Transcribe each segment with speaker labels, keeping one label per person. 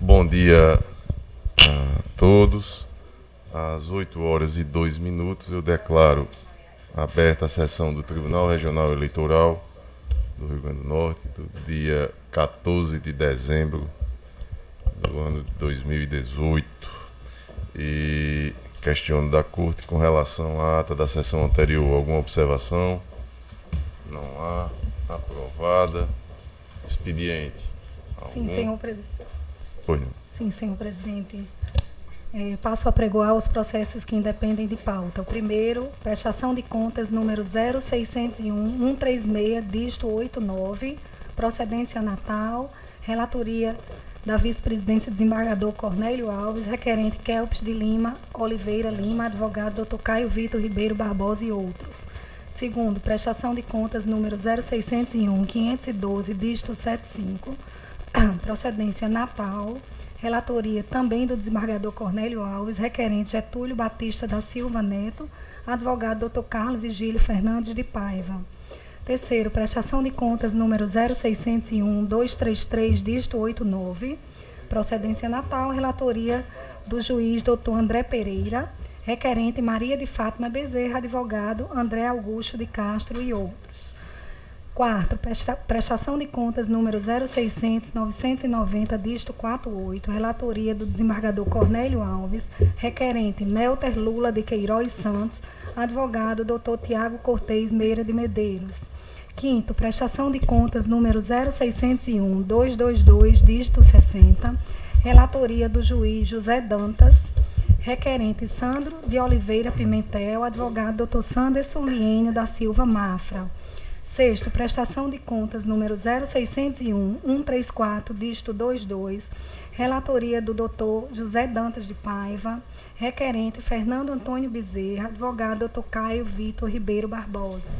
Speaker 1: Bom dia a todos. Às 8h02 eu declaro aberta a sessão do Tribunal Regional Eleitoral do Rio Grande do Norte, do dia 14 de dezembro do ano de 2018. E questiono da Corte com relação à ata da sessão anterior. Alguma observação? Não há. Aprovada. Expediente.
Speaker 2: Sim, senhor presidente.
Speaker 1: Pois não.
Speaker 2: Sim, senhor presidente. Passo a apregoar os processos que independem de pauta. O primeiro, prestação de contas número 0601-136, dígito 89, procedência Natal, relatoria da vice-presidência desembargador Cornélio Alves, requerente Kelps de Lima, Oliveira Lima, advogado Dr. Caio Vitor Ribeiro Barbosa e outros. Segundo, prestação de contas número 0601-512, dígito 75, procedência Natal, relatoria também do desembargador Cornélio Alves, requerente Getúlio Batista da Silva Neto, advogado Dr. Carlos Vigílio Fernandes de Paiva. Terceiro, prestação de contas número 0601-233, dígito 89, procedência Natal, relatoria do juiz Dr. André Pereira, requerente Maria de Fátima Bezerra, advogado André Augusto de Castro e outros. Quarto, prestação de contas número 0600-990, dígito 48, relatoria do desembargador Cornélio Alves, requerente Nelter Lula de Queiroz Santos, advogado Dr. Tiago Cortez Meira de Medeiros. Quinto, prestação de contas número 0601-222, dígito 60, relatoria do juiz José Dantas, requerente Sandro de Oliveira Pimentel, advogado Dr. Sanderson Lienio da Silva Mafra. Sexto, prestação de contas número 0601-134, dígito 22, relatoria do Dr. José Dantas de Paiva, requerente Fernando Antônio Bezerra, advogado Dr. Caio Vitor Ribeiro Barbosa.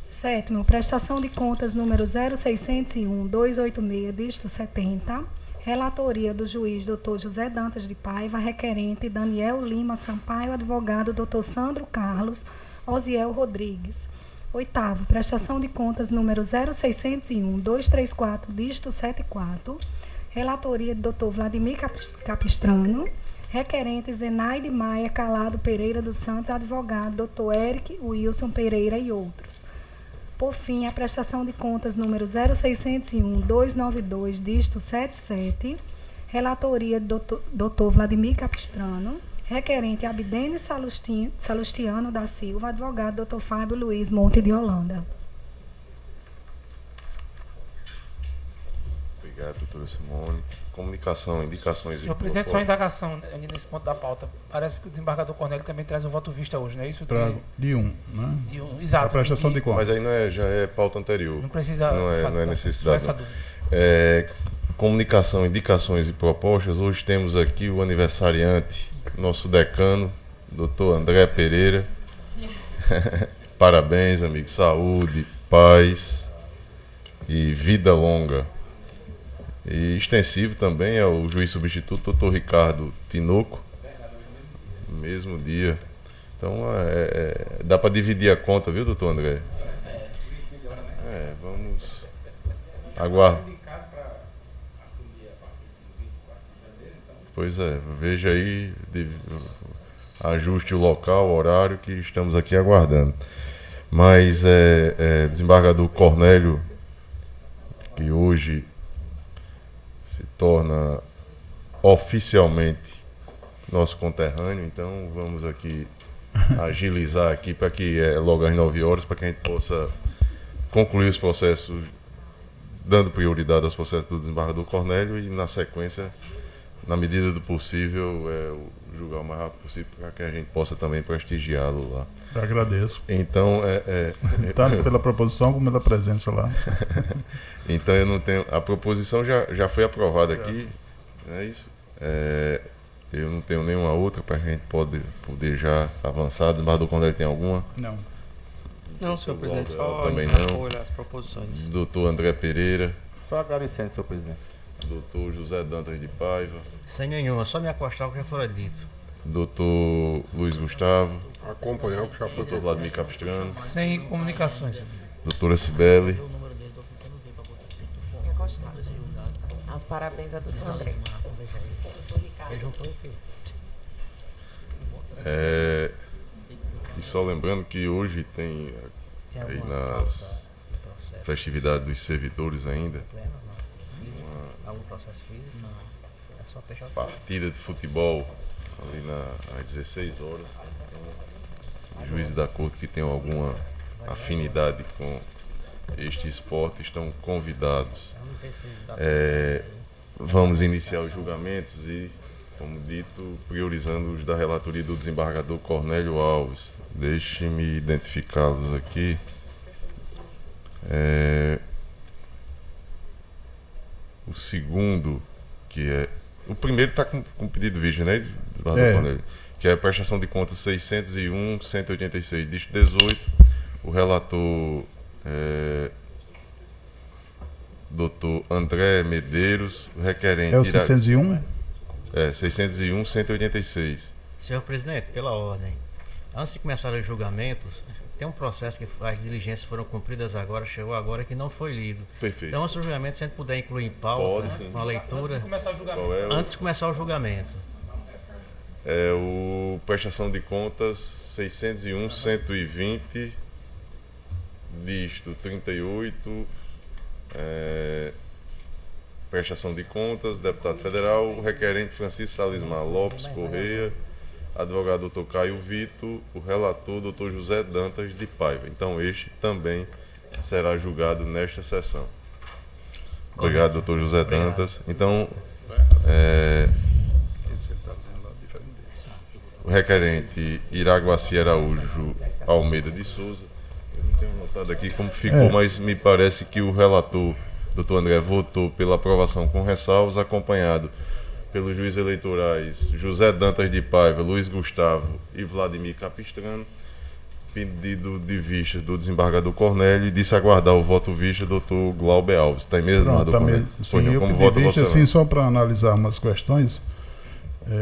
Speaker 2: Sétimo, prestação de contas número 0601-286, dígito 70, relatoria do juiz Dr. José Dantas de Paiva, requerente Daniel Lima Sampaio, advogado Dr. Sandro Carlos Osiel Rodrigues. Oitavo, prestação de contas número 0601-234, dígito 74, relatoria do Dr. Vladimir Capistrano, requerente Zenaide Maia Calado Pereira dos Santos, advogado Dr. Eric Wilson Pereira e outros. Por fim, a prestação de contas número 0601-292, dígito 77, relatoria do Dr. Vladimir Capistrano, requerente Abdene Salustiano da Silva, advogado Dr. Fábio Luiz Monte de Holanda.
Speaker 1: Obrigado, doutora Simone. Comunicação, indicações...
Speaker 3: Senhor presidente, só indagação nesse ponto da pauta. Parece que o desembargador Cornélio também traz um voto vista hoje, não é isso?
Speaker 4: De um, né?
Speaker 3: De um, exato.
Speaker 4: A prestação de contas.
Speaker 1: Mas aí não é, já é pauta anterior.
Speaker 3: Não precisa...
Speaker 1: Não é necessidade.
Speaker 3: Não.
Speaker 1: Comunicação, indicações e propostas. Hoje temos aqui o aniversariante, nosso decano, doutor André Pereira. Parabéns, amigo. Saúde, paz e vida longa. E extensivo também é o juiz substituto, doutor Ricardo Tinoco. Mesmo dia. Então, dá para dividir a conta, viu, doutor André? Vamos aguardar. Pois é, veja aí, ajuste o local, o horário que estamos aqui aguardando. Mas desembargador Cornélio, que hoje se torna oficialmente nosso conterrâneo, então vamos aqui agilizar aqui para que logo às 9 horas, para que a gente possa concluir os processos, dando prioridade aos processos do desembargador Cornélio e, na sequência, na medida do possível, julgar o mais rápido possível para que a gente possa também prestigiá-lo lá.
Speaker 4: Eu agradeço.
Speaker 1: Então,
Speaker 4: Tanto pela proposição como pela presença lá.
Speaker 1: Então eu não tenho. A proposição já foi aprovada aqui, não é isso? Eu não tenho nenhuma outra para a gente poder já avançar. Desembargador Cornélio tem alguma?
Speaker 4: Não.
Speaker 5: Não, senhor presidente, só
Speaker 1: também não.
Speaker 5: apoio às proposições.
Speaker 1: Doutor André Pereira,
Speaker 6: Só agradecendo, senhor presidente.
Speaker 1: doutor José Dantas de Paiva,
Speaker 7: Sem nenhuma, só me acostar o que for dito.
Speaker 1: doutor Luiz Gustavo,
Speaker 6: Acompanhar o que já foi
Speaker 1: doutor Vladimir Capistrano,
Speaker 3: Sem comunicações.
Speaker 1: doutora Cibele,
Speaker 8: Os parabéns a doutor André.
Speaker 1: e só lembrando que hoje tem aí nas festividades dos servidores ainda
Speaker 7: Algum processo físico? Não. É só fechar o
Speaker 1: partida de futebol ali às 16 horas. Então, os juízes da corte que tenham alguma afinidade com este esporte estão convidados. Vamos iniciar os julgamentos e, como dito, priorizando os da relatoria do desembargador Cornélio Alves. Deixe-me identificá-los aqui. O segundo, que é... O primeiro está com pedido virgem, né, desembargador Cornélio? Que é a prestação de contas 601, 186, dígito 18. O relator doutor André Medeiros, o requerente...
Speaker 4: É o 601?
Speaker 1: 601, 186.
Speaker 7: Senhor presidente, pela ordem. Antes de começar os julgamentos, tem um processo que as diligências foram cumpridas agora, chegou agora, que não foi lido.
Speaker 1: Perfeito.
Speaker 7: Então, antes do julgamento, se a gente puder incluir em pauta,
Speaker 1: Pode, sim.
Speaker 7: uma leitura,
Speaker 3: Começar o julgamento.
Speaker 1: Qual é
Speaker 7: antes de começar o julgamento.
Speaker 1: o prestação de contas 601, 120, dígito 38, prestação de contas, deputado federal, o requerente Francisco Salismar Lopes Correia, advogado doutor Caio Vito, o relator doutor José Dantas de Paiva. Então este também será julgado nesta sessão. Obrigado, doutor José Dantas. Então, o requerente Iraguaci Araújo Almeida de Souza, eu não tenho anotado aqui como ficou, mas me parece que o relator, doutor André, votou pela aprovação com ressalvas, acompanhado pelos juízes eleitorais José Dantas de Paiva, Luiz Gustavo e Vladimir Capistrano. Pedido de vista do desembargador Cornélio e disse aguardar o voto vista do doutor Glauber Alves. Está mesmo,
Speaker 4: Pronto,
Speaker 1: Cornélio?
Speaker 4: sim, eu
Speaker 1: como
Speaker 4: pedi
Speaker 1: vota
Speaker 4: vista,
Speaker 1: você?
Speaker 4: assim, só para analisar umas questões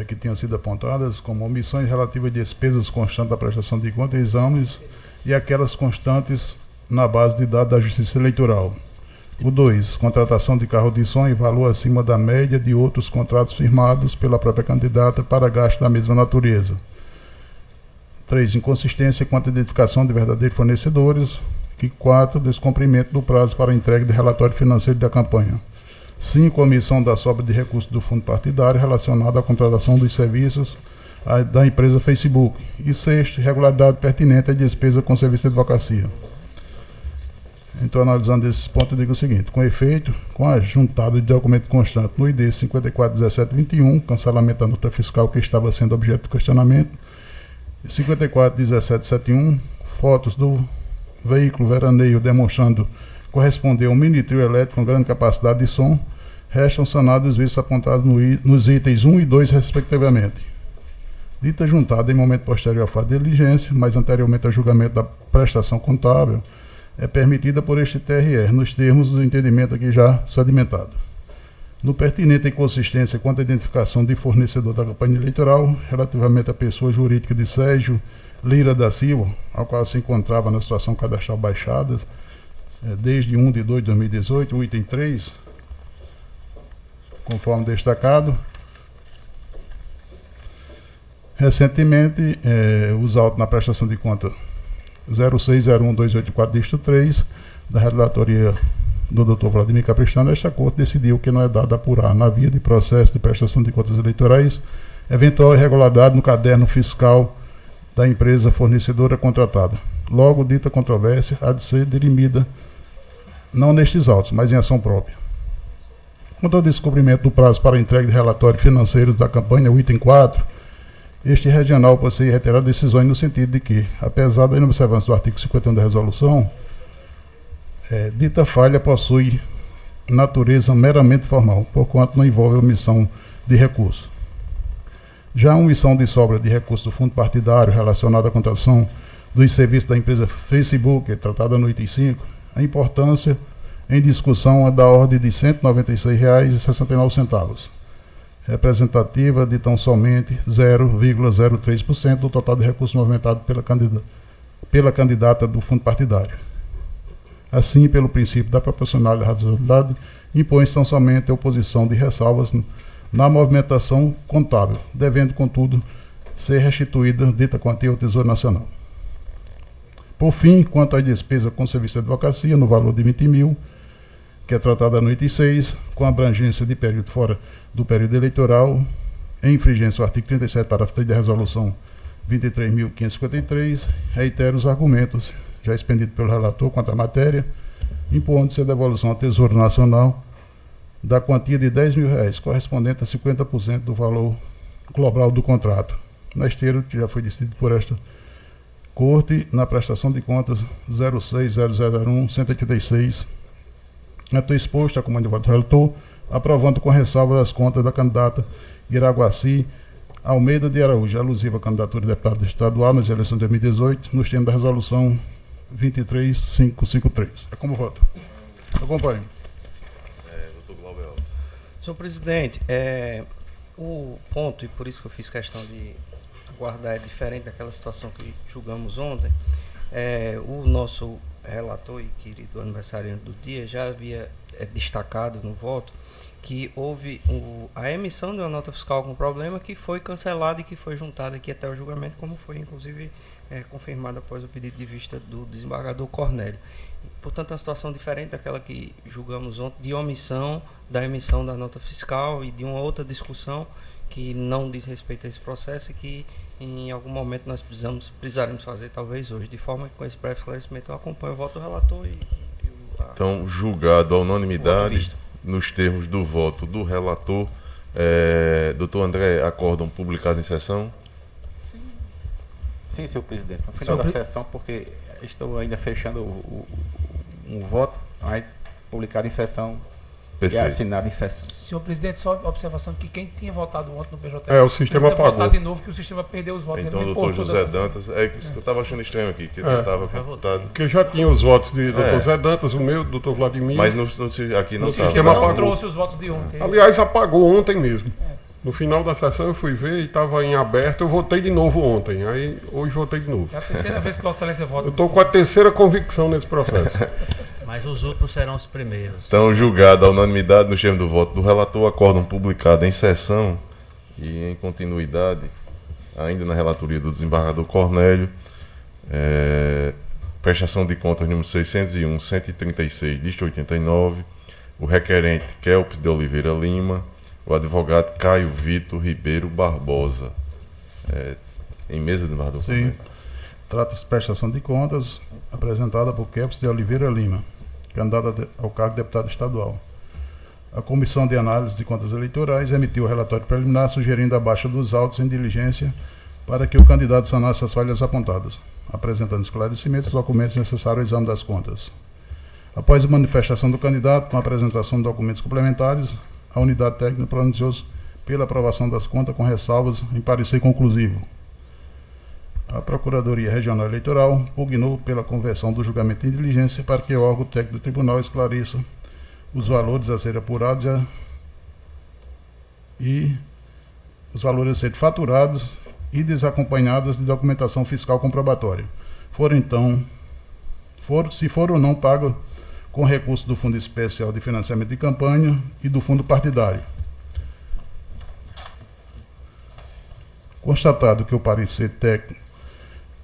Speaker 4: que tinham sido apontadas, como omissões relativas a despesas constantes da prestação de contas e exames e aquelas constantes na base de dados da Justiça Eleitoral. O 2, contratação de carro de som em valor acima da média de outros contratos firmados pela própria candidata para gasto da mesma natureza. 3, inconsistência quanto à identificação de verdadeiros fornecedores. E 4, descumprimento do prazo para entrega de relatório financeiro da campanha. 5, omissão da sobra de recursos do fundo partidário relacionada à contratação dos serviços da empresa Facebook. E 6, irregularidade pertinente à despesa com serviço de advocacia. Então, analisando esses pontos, eu digo o seguinte: com efeito, com a juntada de documento constante no ID 541721, cancelamento da nota fiscal que estava sendo objeto de questionamento, 541771, fotos do veículo veraneio demonstrando corresponder a um mini trio elétrico com grande capacidade de som, restam sanados os vícios apontados nos itens 1 e 2, respectivamente. Dita juntada em momento posterior à fato de diligência, mas anteriormente ao julgamento da prestação contábil, é permitida por este TRE, nos termos do entendimento aqui já sedimentado. No pertinente à inconsistência quanto à identificação de fornecedor da campanha eleitoral, relativamente à pessoa jurídica de Sérgio Lira da Silva, ao qual se encontrava na situação cadastral baixada, desde 1 de 2 de 2018, o item 3, conforme destacado. Recentemente, os autos na prestação de conta 0601284, dígito 3, da relatoria do Dr. Vladimir Capistrano, esta Corte decidiu que não é dado a apurar, na via de processo de prestação de contas eleitorais, eventual irregularidade no caderno fiscal da empresa fornecedora contratada. Logo, dita controvérsia há de ser dirimida, não nestes autos, mas em ação própria. Quanto ao descobrimento do prazo para a entrega de relatórios financeiros da campanha, o item 4, este regional possui reiterar decisões no sentido de que, apesar da inobservância do artigo 51 da resolução, dita falha possui natureza meramente formal, porquanto não envolve omissão de recurso. Já a omissão de sobra de recursos do fundo partidário relacionada à contratação dos serviços da empresa Facebook, tratada no item 5, a importância em discussão é da ordem de R$ 196,69, representativa de tão somente 0,03% do total de recursos movimentados pela candidata do fundo partidário. Assim, pelo princípio da proporcionalidade e razoabilidade, impõe-se tão somente a oposição de ressalvas na movimentação contábil, devendo, contudo, ser restituída dita quantia ao Tesouro Nacional. Por fim, quanto à despesa com serviço de advocacia, no valor de 20 mil, que é tratada no item 6, com abrangência de período fora do período eleitoral, em infringência ao artigo 37, parágrafo 3 da resolução 23.553, reitero os argumentos já expendidos pelo relator quanto à matéria, impondo-se a devolução ao Tesouro Nacional da quantia de R$ 10.000, correspondente a 50% do valor global do contrato, na esteira que já foi decidido por esta Corte, na prestação de contas 06.0001.186, ato exposto à comanda de voto do relator, aprovando com ressalva as contas da candidata Iraguaci Almeida de Araújo, alusiva à candidatura de deputado estadual nas eleições de 2018, nos termos da resolução 23.553. É como voto. Acompanhe.
Speaker 5: Senhor presidente, o ponto, e por isso que eu fiz questão de aguardar, é diferente daquela situação que julgamos ontem. O nosso relator e querido aniversariante do dia já havia destacado no voto que houve a emissão de uma nota fiscal com problema que foi cancelada e que foi juntada aqui até o julgamento, como foi inclusive confirmado após o pedido de vista do desembargador Cornélio. Portanto, é uma situação diferente daquela que julgamos ontem, de omissão da emissão da nota fiscal e de uma outra discussão que não diz respeito a esse processo e que em algum momento nós precisaremos fazer, talvez hoje, de forma que com esse breve esclarecimento eu acompanho o voto do relator
Speaker 1: Então, julgado a unanimidade, nos termos do voto do relator, doutor André, acórdão publicado em sessão?
Speaker 6: Sim, senhor presidente. No final da sessão, porque estou ainda fechando um voto, mas publicado em sessão.
Speaker 1: Perfeito.
Speaker 6: E assinado em sessão.
Speaker 3: Senhor presidente, só observação que quem tinha votado ontem no PJ
Speaker 4: o sistema
Speaker 3: precisa
Speaker 4: apagou.
Speaker 3: votar de novo, que o sistema perdeu os votos.
Speaker 1: Então, doutor José Dantas, isso que eu estava achando estranho aqui, que ele estava computado.
Speaker 4: Porque já tinha os votos de doutor Zé Dantas, o meu, doutor Vladimir.
Speaker 1: Mas aqui não
Speaker 3: O
Speaker 1: estava.
Speaker 3: sistema não trouxe os votos de ontem.
Speaker 4: Aliás, apagou ontem mesmo. No final da sessão eu fui ver e estava em aberto, eu votei de novo ontem. Aí hoje votei de novo.
Speaker 3: É a terceira vez que Vossa Excelência vota.
Speaker 4: Eu estou com a terceira convicção nesse processo.
Speaker 7: Mas os outros serão os primeiros.
Speaker 1: Então, julgado a unanimidade no termo do voto do relator, acórdão publicado em sessão e em continuidade, ainda na relatoria do desembargador Cornélio, prestação de contas número 601.136, diste 89, o requerente Kelps de Oliveira Lima, o advogado Caio Vitor Ribeiro Barbosa. Em mesa, desembargador Cornélio?
Speaker 4: Sim. Trata-se de prestação de contas apresentada por Kelps de Oliveira Lima, candidato ao cargo de deputado estadual. A Comissão de Análise de Contas Eleitorais emitiu o relatório preliminar sugerindo a baixa dos autos em diligência para que o candidato sanasse as falhas apontadas, apresentando esclarecimentos e documentos necessários ao exame das contas. Após a manifestação do candidato, com a apresentação de documentos complementares, a unidade técnica pronunciou-se pela aprovação das contas com ressalvas em parecer conclusivo. A Procuradoria Regional Eleitoral pugnou pela conversão do julgamento em diligência para que o órgão técnico do tribunal esclareça os valores a serem apurados e os valores a serem faturados e desacompanhados de documentação fiscal comprobatória. Se for ou não pago com recurso do Fundo Especial de Financiamento de Campanha e do Fundo Partidário. Constatado que o parecer técnico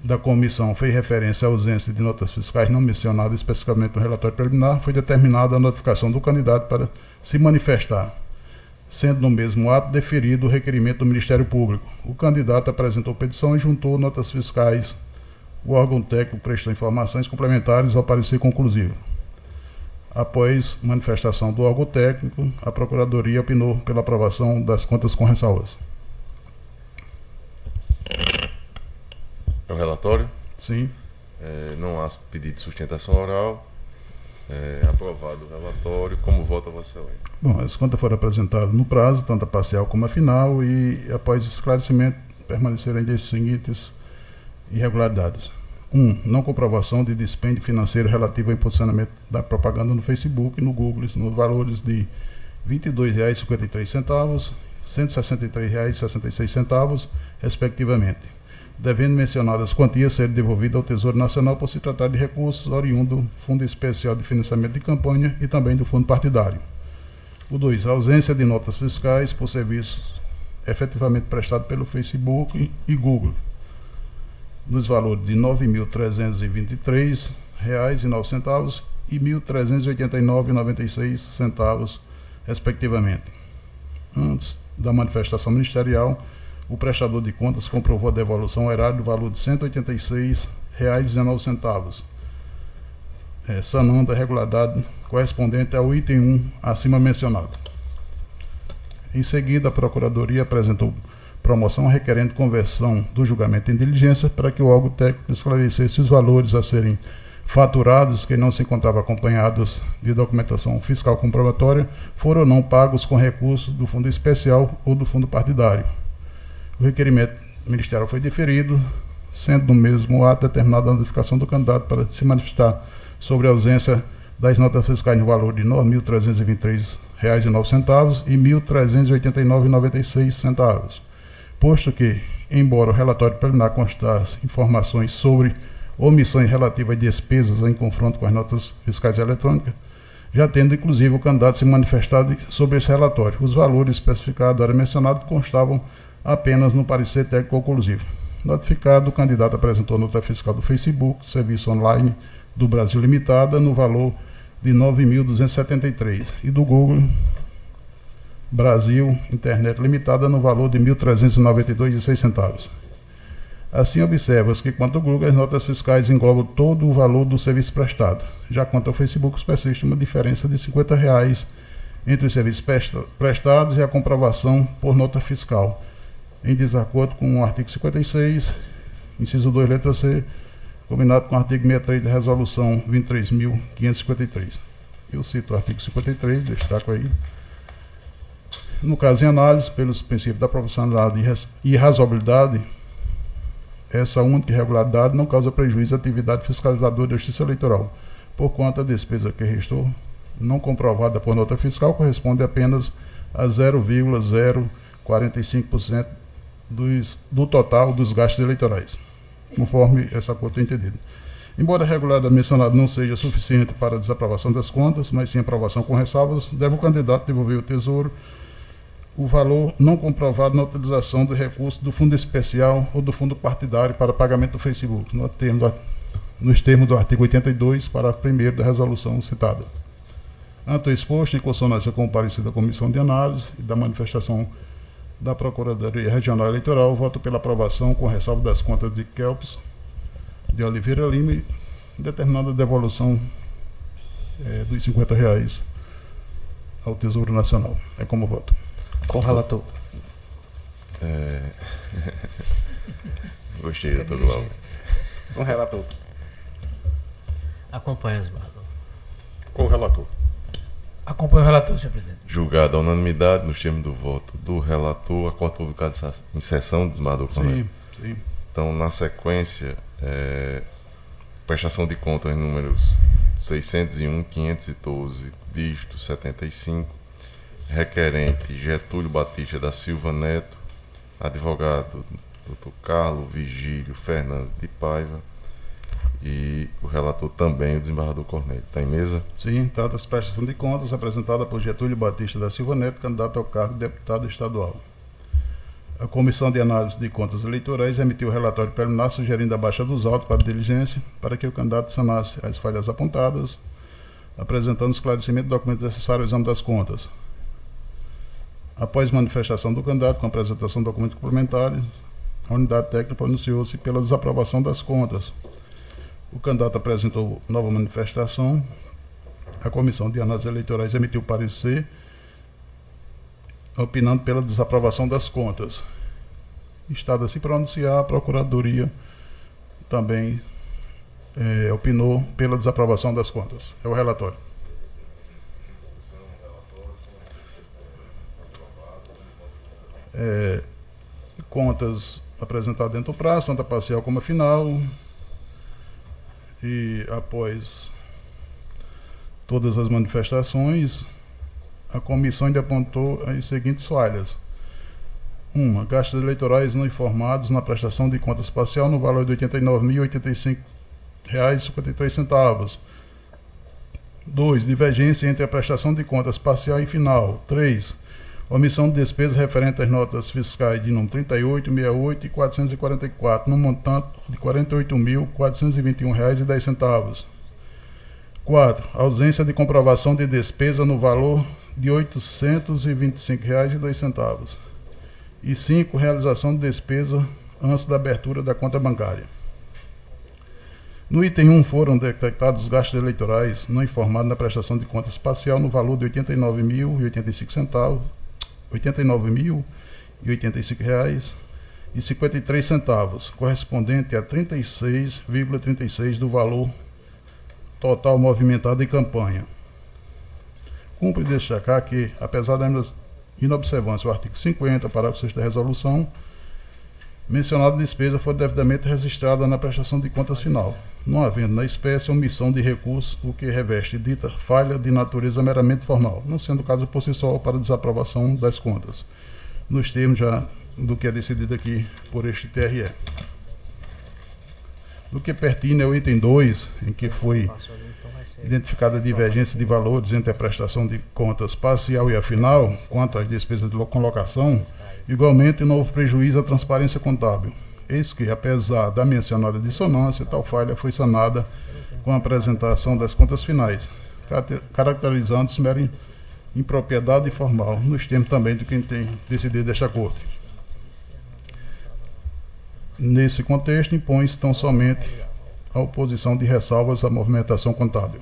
Speaker 4: da comissão fez referência à ausência de notas fiscais não mencionadas especificamente no relatório preliminar, foi determinada a notificação do candidato para se manifestar, sendo no mesmo ato deferido o requerimento do Ministério Público. O candidato apresentou petição e juntou notas fiscais. O órgão técnico prestou informações complementares ao parecer conclusivo. Após manifestação do órgão técnico, a Procuradoria opinou pela aprovação das contas com ressalvas.
Speaker 1: É o relatório?
Speaker 4: Sim.
Speaker 1: Não há pedido de sustentação oral. Aprovado o relatório. Como vota Vossa Excelência?
Speaker 4: Bom, as contas foram apresentadas no prazo, tanto a parcial como a final, e após esclarecimento permaneceram ainda as seguintes irregularidades. 1. Não comprovação de dispêndio financeiro relativo ao impulsionamento da propaganda no Facebook e no Google, nos valores de R$ 22,53, R$ 163,66, respectivamente, devendo mencionadas quantias serem devolvidas ao Tesouro Nacional por se tratar de recursos oriundos do Fundo Especial de Financiamento de Campanha e também do Fundo Partidário. O 2. A ausência de notas fiscais por serviços efetivamente prestados pelo Facebook e Google, nos valores de R$ 9.323,09 e R$ 1.389,96, respectivamente. Antes da manifestação ministerial, o prestador de contas comprovou a devolução ao erário do valor de R$ 186,19, sanando a irregularidade correspondente ao item 1 acima mencionado. Em seguida, a Procuradoria apresentou promoção requerendo conversão do julgamento em diligência para que o órgão técnico esclarecesse os valores a serem faturados que não se encontravam acompanhados de documentação fiscal comprobatória foram ou não pagos com recursos do Fundo Especial ou do Fundo Partidário. O requerimento ministerial foi deferido, sendo no mesmo ato determinada a notificação do candidato para se manifestar sobre a ausência das notas fiscais no valor de R$ 9.323,09 e R$ 1.389,96, posto que, embora o relatório preliminar constasse informações sobre omissões relativas a despesas em confronto com as notas fiscais eletrônicas, já tendo inclusive o candidato se manifestado sobre esse relatório. Os valores especificados ora mencionados constavam apenas no parecer técnico conclusivo. Notificado, o candidato apresentou nota fiscal do Facebook, Serviço Online do Brasil Limitada, no valor de R$ 9.273, e do Google Brasil Internet Limitada, no valor de R$ 1.392,06. Assim, observa-se que, quanto ao Google, as notas fiscais englobam todo o valor do serviço prestado. Já quanto ao Facebook, persiste uma diferença de R$ 50 entre os serviços prestados e a comprovação por nota fiscal, em desacordo com o artigo 56, inciso 2, letra C, combinado com o artigo 63 da Resolução 23.553. Eu cito o artigo 53, destaco aí. No caso em análise, pelos princípios da proporcionalidade e razoabilidade, essa única irregularidade não causa prejuízo à atividade fiscalizadora da Justiça Eleitoral, por quanto a despesa que restou, não comprovada por nota fiscal, corresponde apenas a 0,045% do total dos gastos eleitorais, conforme essa conta é entendida. Embora a irregularidade mencionada não seja suficiente para a desaprovação das contas, mas sim aprovação com ressalvas, deve o candidato devolver ao Tesouro o valor não comprovado na utilização do recurso do Fundo Especial ou do Fundo Partidário para pagamento do Facebook, nos termos do artigo 82, parágrafo 1º da resolução citada. Ante o exposto, em consonância com o parecer da Comissão de Análise e da manifestação da Procuradoria Regional Eleitoral, voto pela aprovação com ressalva das contas de Kelps de Oliveira Lima e determinada devolução dos R$ 50 ao Tesouro Nacional. É como voto.
Speaker 5: Com o relator.
Speaker 1: Gostei, doutor Glauber.
Speaker 6: Com o relator.
Speaker 7: Acompanha, desembargador.
Speaker 6: Com o relator.
Speaker 3: Acompanho o relator, senhor presidente.
Speaker 1: Julgado a unanimidade, nos termos do voto do relator, acordo publicado em sessão, desembargador Cornélio.
Speaker 4: Sim.
Speaker 1: Então, na sequência, prestação de contas números 601, 512, dígito 75, requerente Getúlio Batista da Silva Neto, advogado Dr. Carlos Vigílio Fernandes de Paiva, e o relator também, o desembargador Cornélio. Está em mesa?
Speaker 4: Sim, trata-se de prestação de contas apresentada por Getúlio Batista da Silva Neto, candidato ao cargo de deputado estadual. A Comissão de Análise de Contas Eleitorais emitiu o relatório preliminar sugerindo a baixa dos autos para diligência para que o candidato sanasse as falhas apontadas, apresentando esclarecimento do documento necessário ao exame das contas. Após manifestação do candidato com apresentação de documentos complementares, a unidade técnica pronunciou-se pela desaprovação das contas. O candidato apresentou nova manifestação. A Comissão de Análises Eleitorais emitiu parecer opinando pela desaprovação das contas. Estado a se pronunciar a Procuradoria também opinou pela desaprovação das contas. É o relatório. Contas apresentadas dentro do prazo, Santa Parcial como a final. E após todas as manifestações, a comissão ainda apontou as seguintes falhas. 1. Gastos eleitorais não informados na prestação de contas parcial no valor de R$ 89.085,53. 2. Divergência entre a prestação de contas parcial e final. 3. Omissão de despesas referente às notas fiscais de número 38, 68 e 444, no montante de R$ 48.421,10. 4. Ausência de comprovação de despesa no valor de R$ 825,02. E 5. Realização de despesa antes da abertura da conta bancária. No item 1 foram detectados gastos eleitorais não informados na prestação de contas parcial no valor de R$ 89.085, R$ 89.085,53, correspondente a 36,36% do valor total movimentado em campanha. Cumpre destacar que, apesar da inobservância do artigo 50, parágrafo 6 da resolução, mencionada despesa foi devidamente registrada na prestação de contas final, não havendo na espécie omissão de recurso, o que reveste dita falha de natureza meramente formal, não sendo o caso por si só para desaprovação das contas, nos termos já do que é decidido aqui por este TRE. Do que pertine ao item 2, em que foi identificada a divergência de valores entre a prestação de contas parcial e a final, quanto às despesas de colocação, igualmente não houve prejuízo à transparência contábil. Eis que, apesar da mencionada dissonância, tal falha foi sanada com a apresentação das contas finais, caracterizando-se mera impropriedade formal, nos termos também de quem tem decidido esta Corte. Nesse contexto, impõe-se tão somente a oposição de ressalvas à movimentação contábil.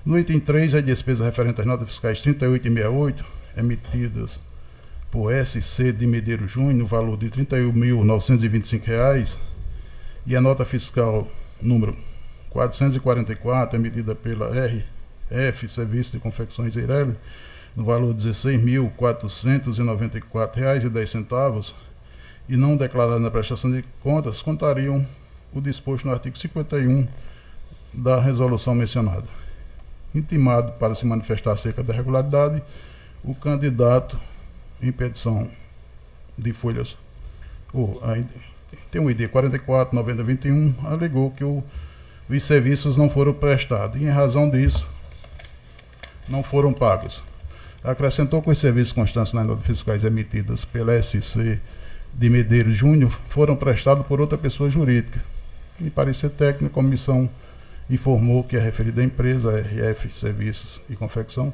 Speaker 4: No item 3, as despesas referentes às notas fiscais 38 e 68, emitidas por SC de Medeiros Júnior, no valor de R$ 31.925, e a nota fiscal número 444, emitida pela RF Serviço de Confecções Eireli, no valor de R$ 16.494,10, e não declarada na prestação de contas, contariam o disposto no artigo 51 da resolução mencionada. Intimado para se manifestar acerca da irregularidade, o candidato em petição de folhas, tem um ID 449021, alegou que os serviços não foram prestados e, em razão disso, não foram pagos. Acrescentou que os serviços constantes nas notas fiscais emitidas pela SC de Medeiros Júnior foram prestados por outra pessoa jurídica. Em parecer técnico, a comissão informou que a referida empresa, RF Serviços e Confecção,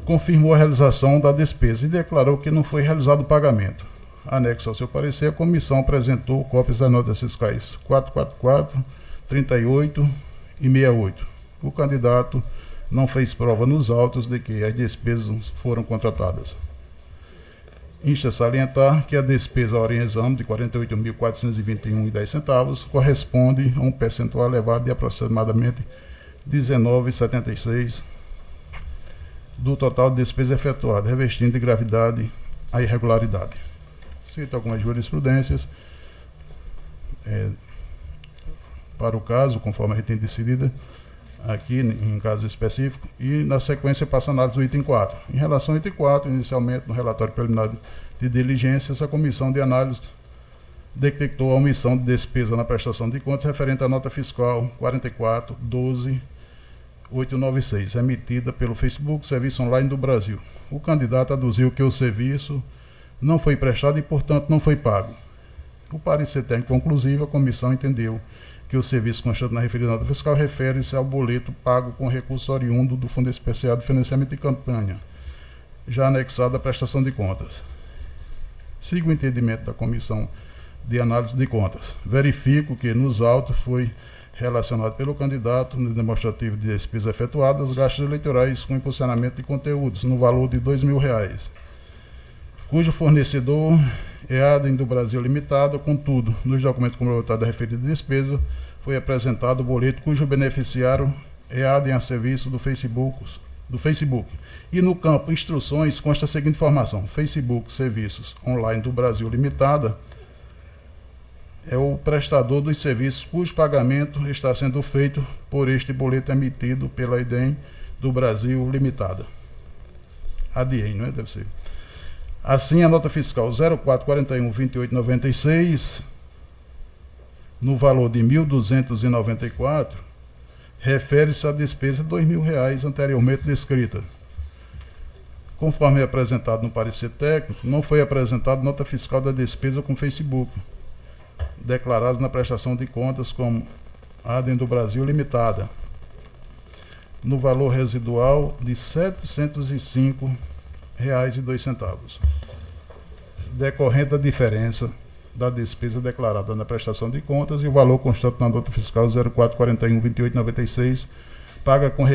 Speaker 4: confirmou a realização da despesa e declarou que não foi realizado o pagamento. Anexo ao seu parecer, a comissão apresentou cópias das notas fiscais 444, 38 e 68. O candidato não fez prova nos autos de que as despesas foram contratadas. Insta salientar que a despesa hora em exame de R$ 48.421,10 corresponde a um percentual elevado de aproximadamente 19,76% do total de despesa efetuada, revestindo de gravidade a irregularidade. Cito algumas jurisprudências para o caso, conforme a gente tem decidido aqui, em caso específico, e na sequência passa a análise do item 4. Em relação ao item 4, inicialmente no relatório preliminar de diligências, a comissão de análise detectou a omissão de despesa na prestação de contas referente à nota fiscal 44.12.896, emitida pelo Facebook Serviço Online do Brasil. O candidato aduziu que o serviço não foi prestado e, portanto, não foi pago. O parecer técnico conclusivo, a comissão entendeu que o serviço constante na referida nota fiscal refere-se ao boleto pago com recurso oriundo do Fundo Especial de Financiamento de Campanha, já anexado à prestação de contas. Sigo o entendimento da Comissão de Análise de Contas. Verifico que nos autos foi relacionado pelo candidato no demonstrativo de despesas efetuadas gastos eleitorais com impulsionamento de conteúdos no valor de R$ 2.000, cujo fornecedor EADEM do Brasil Limitada. Contudo, nos documentos comprobatórios da referida despesa, foi apresentado o boleto cujo beneficiário EADEM a serviço do Facebook. E no campo Instruções consta a seguinte informação: Facebook Serviços Online do Brasil Limitada é o prestador dos serviços cujo pagamento está sendo feito por este boleto emitido pela EADEM do Brasil Limitada. ADIEM, não é? Deve ser. Assim, a nota fiscal 0441-2896, no valor de R$ 1.294, refere-se à despesa de R$ 2.000 anteriormente descrita. Conforme apresentado no parecer técnico, não foi apresentada nota fiscal da despesa com Facebook, declarada na prestação de contas como ADEM do Brasil Limitada, no valor residual de R$ 705,02, decorrente da diferença da despesa declarada na prestação de contas e o valor constante na nota fiscal 0441-2896, paga com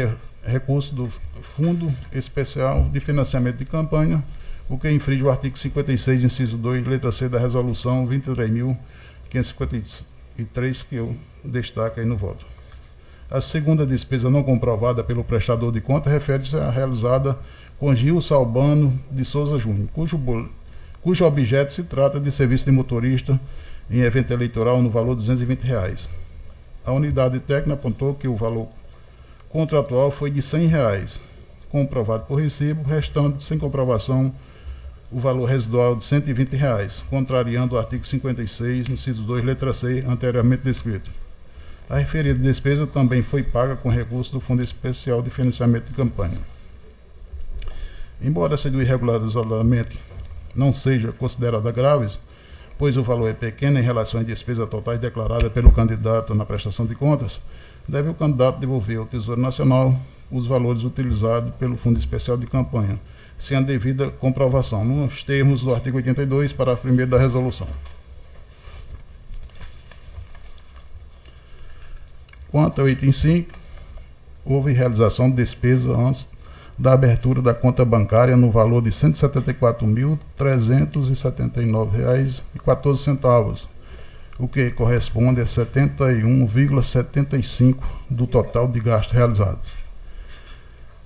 Speaker 4: recurso do Fundo Especial de Financiamento de Campanha, o que infringe o artigo 56, inciso 2, letra C da Resolução 23.553, que eu destaco aí no voto. A segunda despesa não comprovada pelo prestador de conta refere-se à realizada com Gilson Albano de Souza Júnior, cujo objeto se trata de serviço de motorista em evento eleitoral no valor de R$ 220. A unidade técnica apontou que o valor contratual foi de R$ 100, comprovado por recibo, restando sem comprovação o valor residual de R$ 120, contrariando o artigo 56, inciso 2, letra C, anteriormente descrito. A referida despesa também foi paga com recurso do Fundo Especial de Financiamento de Campanha. Embora essa do irregular isolamento não seja considerada grave, pois o valor é pequeno em relação às despesas totais declaradas pelo candidato na prestação de contas, deve o candidato devolver ao Tesouro Nacional os valores utilizados pelo Fundo Especial de Campanha, sem a devida comprovação, nos termos do artigo 82, parágrafo 1º da resolução. Quanto ao item 5, houve realização de despesa antes da abertura da conta bancária no valor de R$ 174.379,14, o que corresponde a 71,75% do total de gastos realizados.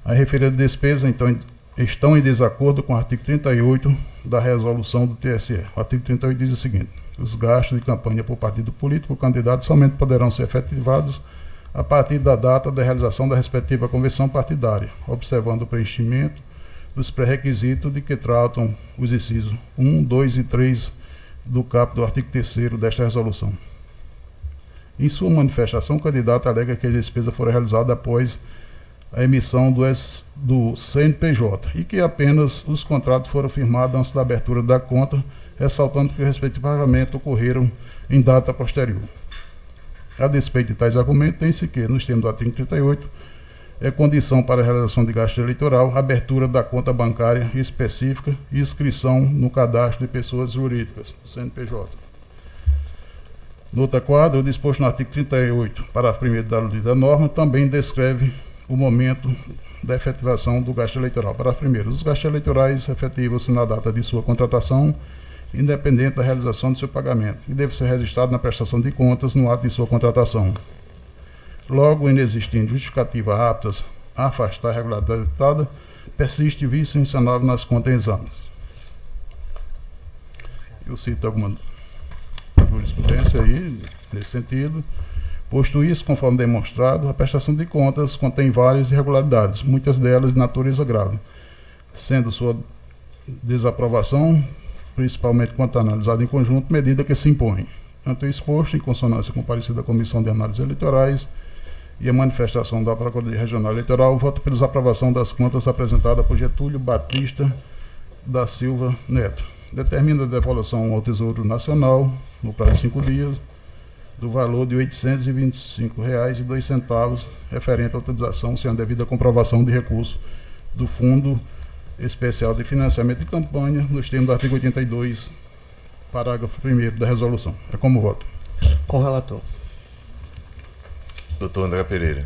Speaker 4: A referida despesa, então, estão em desacordo com o artigo 38 da resolução do TSE. O artigo 38 diz o seguinte: os gastos de campanha por partido político ou candidato somente poderão ser efetivados a partir da data da realização da respectiva convenção partidária, observando o preenchimento dos pré-requisitos de que tratam os incisos 1, 2 e 3 do caput do artigo 3º desta resolução. Em sua manifestação, o candidato alega que a despesa foi realizada após a emissão do CNPJ e que apenas os contratos foram firmados antes da abertura da conta, ressaltando que os respectivos pagamentos ocorreram em data posterior. A despeito de tais argumentos, tem-se que, nos termos do artigo 38, é condição para a realização de gasto eleitoral a abertura da conta bancária específica e inscrição no cadastro de pessoas jurídicas, o CNPJ. Nota quadro, disposto no artigo 38, parágrafo 1º da norma, também descreve o momento da efetivação do gasto eleitoral. Parágrafo 1º. Os gastos eleitorais efetivos-se na data de sua contratação, independente da realização de seu pagamento, e deve ser registrado na prestação de contas no ato de sua contratação. Logo, inexistindo justificativa aptas a afastar a irregularidade detectada, persiste vício insanável nas contas em exames. Eu cito alguma jurisprudência aí, nesse sentido. Posto isso, conforme demonstrado, a prestação de contas contém várias irregularidades, muitas delas de natureza grave, sendo sua desaprovação, principalmente quanto analisada em conjunto, medida que se impõe. Tanto exposto, em consonância com o parecer da Comissão de Análises Eleitorais e a manifestação da Procuradoria Regional Eleitoral, voto pela desaprovação das contas apresentadas por Getúlio Batista da Silva Neto. Determina a devolução ao Tesouro Nacional, no prazo de 5 dias, do valor de R$ 825,02, referente à utilização sem a devida comprovação de recurso do Fundo Especial de Financiamento de Campanha, nos termos do artigo 82, parágrafo 1º da resolução. É como voto.
Speaker 5: Com o relator.
Speaker 1: Doutor André Pereira.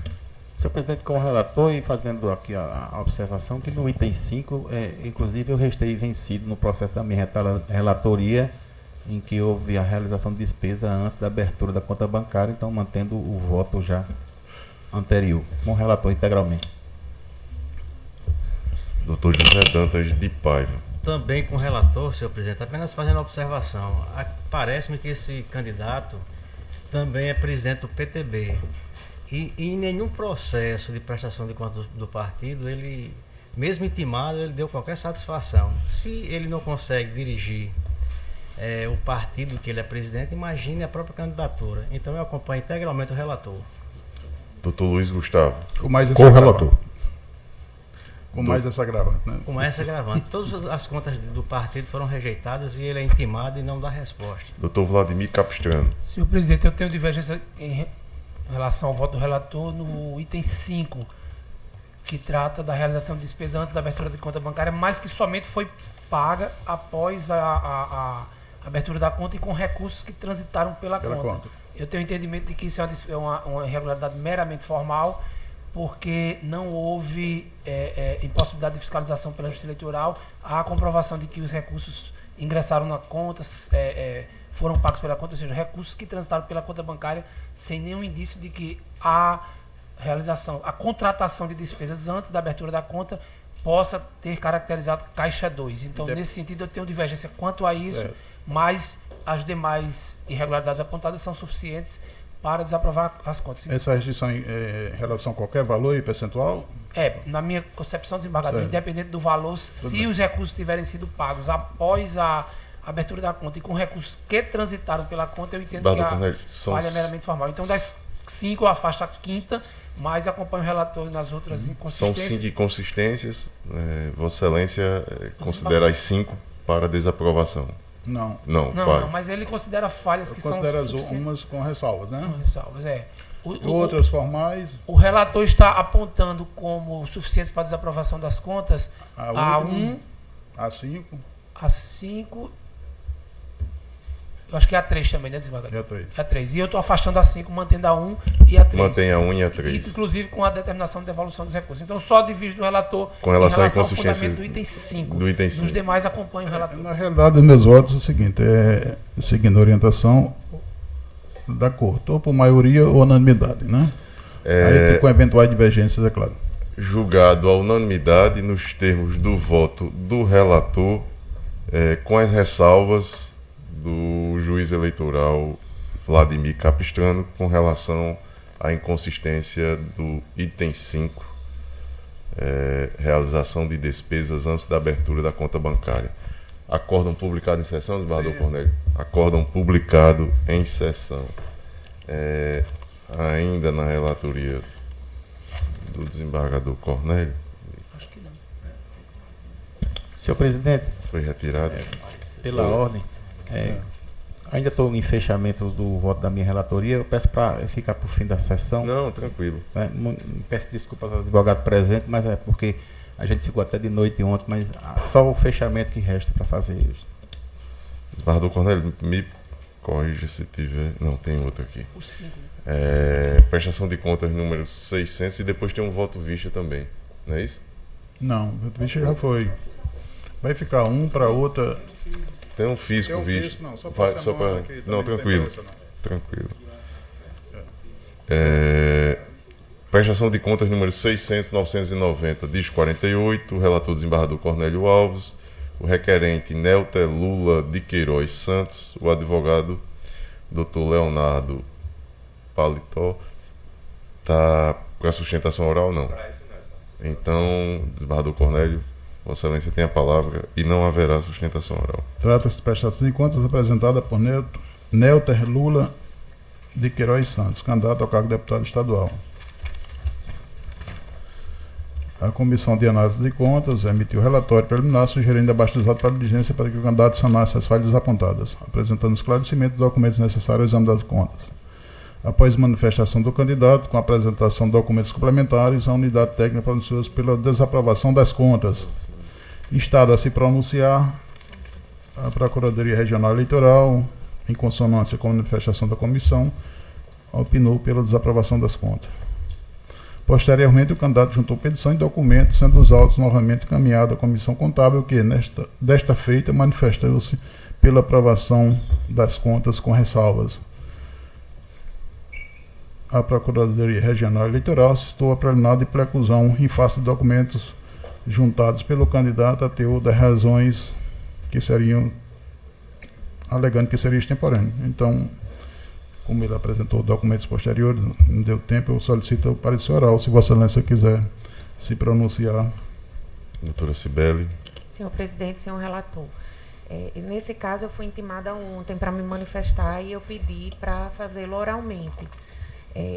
Speaker 6: Senhor presidente, com o relator e fazendo aqui a observação que no item 5, inclusive eu restei vencido no processo da minha relatoria em que houve a realização de despesa antes da abertura da conta bancária, então mantendo o voto já anterior, com o relator integralmente.
Speaker 1: Doutor José Dantas de Paiva.
Speaker 7: Também com o relator, senhor presidente, apenas fazendo uma observação. Parece-me que esse candidato também é presidente do PTB. E em nenhum processo de prestação de contas do partido, ele, mesmo intimado, ele deu qualquer satisfação. Se ele não consegue dirigir o partido que ele é presidente, imagine a própria candidatura. Então eu acompanho integralmente o relator.
Speaker 1: Doutor Luiz Gustavo.
Speaker 4: Com mais essa
Speaker 9: Co-relator.
Speaker 4: agravante. Com mais essa agravante, né?
Speaker 7: Com essa agravante. Todas as contas do partido foram rejeitadas e ele é intimado e não dá resposta.
Speaker 1: Doutor Vladimir Capistrano.
Speaker 3: Senhor presidente, eu tenho divergência em relação ao voto do relator no item 5, que trata da realização de despesa antes da abertura de conta bancária, mas que somente foi paga após a abertura da conta e com recursos que transitaram pela conta. Eu tenho entendimento de que isso é uma irregularidade meramente formal, porque não houve impossibilidade de fiscalização pela Justiça Eleitoral. Há a comprovação de que os recursos ingressaram na conta, foram pagos pela conta, ou seja, recursos que transitaram pela conta bancária sem nenhum indício de que a contratação de despesas antes da abertura da conta possa ter caracterizado Caixa 2. Então, nesse sentido, eu tenho divergência quanto a isso, mas as demais irregularidades apontadas são suficientes para desaprovar as contas.
Speaker 4: Essa restrição em relação a qualquer valor e percentual?
Speaker 3: Na minha concepção, desembargador, independente do valor, se os recursos tiverem sido pagos após a abertura da conta e com recursos que transitaram pela conta, eu entendo que a falha é meramente formal. Então, das 5, eu afasto a quinta, mas acompanho o relator nas outras inconsistências.
Speaker 1: São 5 inconsistências. Vossa Excelência considera as 5 para desaprovação.
Speaker 4: Não,
Speaker 3: mas ele considera falhas que
Speaker 4: considera
Speaker 3: são...
Speaker 4: Considera umas com ressalvas, né?
Speaker 3: Com ressalvas,
Speaker 4: outras formais.
Speaker 3: O relator está apontando como suficientes para desaprovação das contas a 1,
Speaker 4: A5,
Speaker 3: A5, eu acho que é A3 também, né, desembargador?
Speaker 4: É
Speaker 3: A3. E eu estou afastando a 5, mantendo a 1 e a 3.
Speaker 1: Mantém a 1 e a 3.
Speaker 3: Inclusive com a determinação de devolução dos recursos. Então, só divido do relator
Speaker 1: com relação à
Speaker 3: inconsistência ao fundamento do item 5. Dos demais, acompanho o relator.
Speaker 4: Na realidade, os meus votos é o seguinte, seguindo a orientação da Corte, ou por maioria ou unanimidade, né? Aí, com eventuais divergências, é claro.
Speaker 1: Julgado a unanimidade nos termos do voto do relator, com as ressalvas do juiz eleitoral Vladimir Capistrano com relação à inconsistência do item 5, realização de despesas antes da abertura da conta bancária. Acórdão publicado em sessão, desembargador Cornélio? Acórdão publicado em sessão. Ainda na relatoria do desembargador Cornélio?
Speaker 3: Acho que não.
Speaker 6: Senhor presidente,
Speaker 1: foi retirado.
Speaker 6: Pela ordem. Ainda estou em fechamento do voto da minha relatoria. Eu peço para ficar por fim da sessão.
Speaker 1: Não, tranquilo.
Speaker 6: Peço desculpas ao advogado presente, mas é porque a gente ficou até de noite ontem, mas só o fechamento que resta para fazer isso.
Speaker 1: Desembargador Cornélio, me corrija se tiver. Não, tem outro aqui.
Speaker 3: O 5.
Speaker 1: Prestação de contas número 600 e depois tem um voto vista também. Não é isso?
Speaker 4: Não, o voto vista já foi. Vai ficar um para outra.
Speaker 1: Tem um físico visto.
Speaker 4: Não, só para
Speaker 1: não, tranquilo. Tranquilo. Prestação de contas número 600-990, diz 48, o relator desembargador Cornélio Alves, o requerente Nelter Lula de Queiroz Santos, o advogado Dr. Leonardo Paletó. Está para sustentação oral? Não. Então, desembargador Cornélio, Vossa Excelência tem a palavra e não haverá sustentação oral.
Speaker 4: Trata-se de prestação de contas apresentada por Nelter Lula de Queiroz Santos, candidato ao cargo de deputado estadual. A Comissão de Análise de Contas emitiu relatório preliminar sugerindo abaixo dos atos para diligência para que o candidato sanasse as falhas apontadas, apresentando esclarecimento dos documentos necessários ao exame das contas. Após manifestação do candidato, com a apresentação de documentos complementares, a unidade técnica pronunciou-se pela desaprovação das contas. Instada a se pronunciar, a Procuradoria Regional Eleitoral, em consonância com a manifestação da comissão, opinou pela desaprovação das contas. Posteriormente, o candidato juntou petição e documentos, sendo os autos novamente encaminhados à comissão contábil, que, desta feita, manifestou-se pela aprovação das contas com ressalvas. A Procuradoria Regional Eleitoral citou a preliminar de preclusão em face de documentos juntados pelo candidato a teor das razões que seriam, alegando que seria extemporâneo. Então, como ele apresentou documentos posteriores, não deu tempo, eu solicito o parecer oral, se Vossa Excelência quiser se pronunciar.
Speaker 1: Doutora Cibele.
Speaker 8: Senhor presidente, senhor relator. Nesse caso, eu fui intimada ontem para me manifestar e eu pedi para fazê-lo oralmente.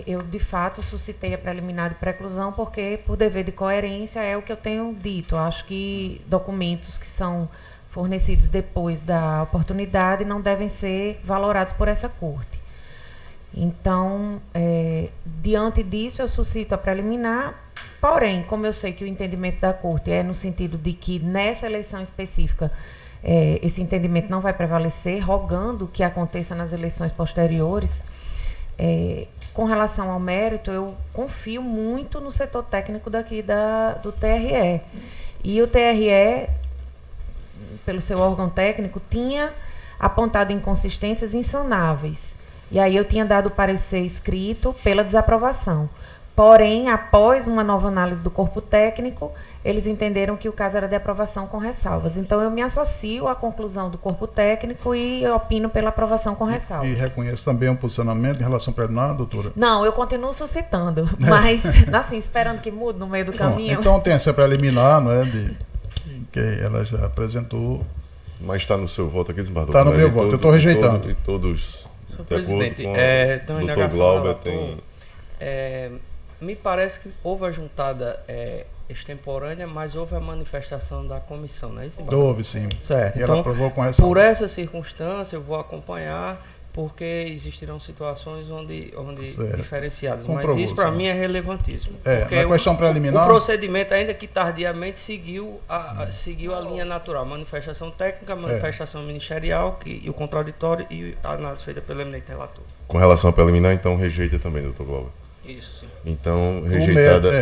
Speaker 8: Eu, de fato, suscitei a preliminar de preclusão porque, por dever de coerência, é o que eu tenho dito. Eu acho que documentos que são fornecidos depois da oportunidade não devem ser valorados por essa corte. Então, diante disso, eu suscito a preliminar, porém, como eu sei que o entendimento da corte é no sentido de que, nessa eleição específica, esse entendimento não vai prevalecer, rogando que aconteça nas eleições posteriores, com relação ao mérito, eu confio muito no setor técnico daqui do TRE. E o TRE, pelo seu órgão técnico, tinha apontado inconsistências insanáveis. E aí eu tinha dado o parecer escrito pela desaprovação. Porém, após uma nova análise do corpo técnico, eles entenderam que o caso era de aprovação com ressalvas. Então, eu me associo à conclusão do corpo técnico e opino pela aprovação com ressalvas.
Speaker 4: E reconheço também um posicionamento em relação à preliminar, doutora?
Speaker 8: Não, eu continuo suscitando, mas, assim, esperando que mude no meio do caminho.
Speaker 4: Então, tem essa preliminar, não é, que ela já apresentou.
Speaker 1: Mas está no seu voto aqui, desembargador?
Speaker 4: Está no meu voto, eu estou rejeitando.
Speaker 1: E todos...
Speaker 5: Senhor presidente,
Speaker 1: Dr. Glauber tem...
Speaker 5: me parece que houve a juntada extemporânea, mas houve a manifestação da comissão, não é isso?
Speaker 4: Houve, sim.
Speaker 5: Certo.
Speaker 4: E
Speaker 5: então,
Speaker 4: ela aprovou com ressalva.
Speaker 5: Por essa circunstância, eu vou acompanhar, porque existirão situações onde diferenciadas.
Speaker 4: Comprovou,
Speaker 5: mas isso, para
Speaker 4: sim.
Speaker 5: mim, é relevantíssimo.
Speaker 4: Porque na questão preliminar...
Speaker 5: O procedimento, ainda que tardiamente, seguiu a linha natural. Manifestação técnica, manifestação ministerial, e o contraditório e a análise feita pelo eminente relator.
Speaker 1: Com relação à preliminar, então, rejeita também, doutor Glauber.
Speaker 5: Isso, sim.
Speaker 1: Então,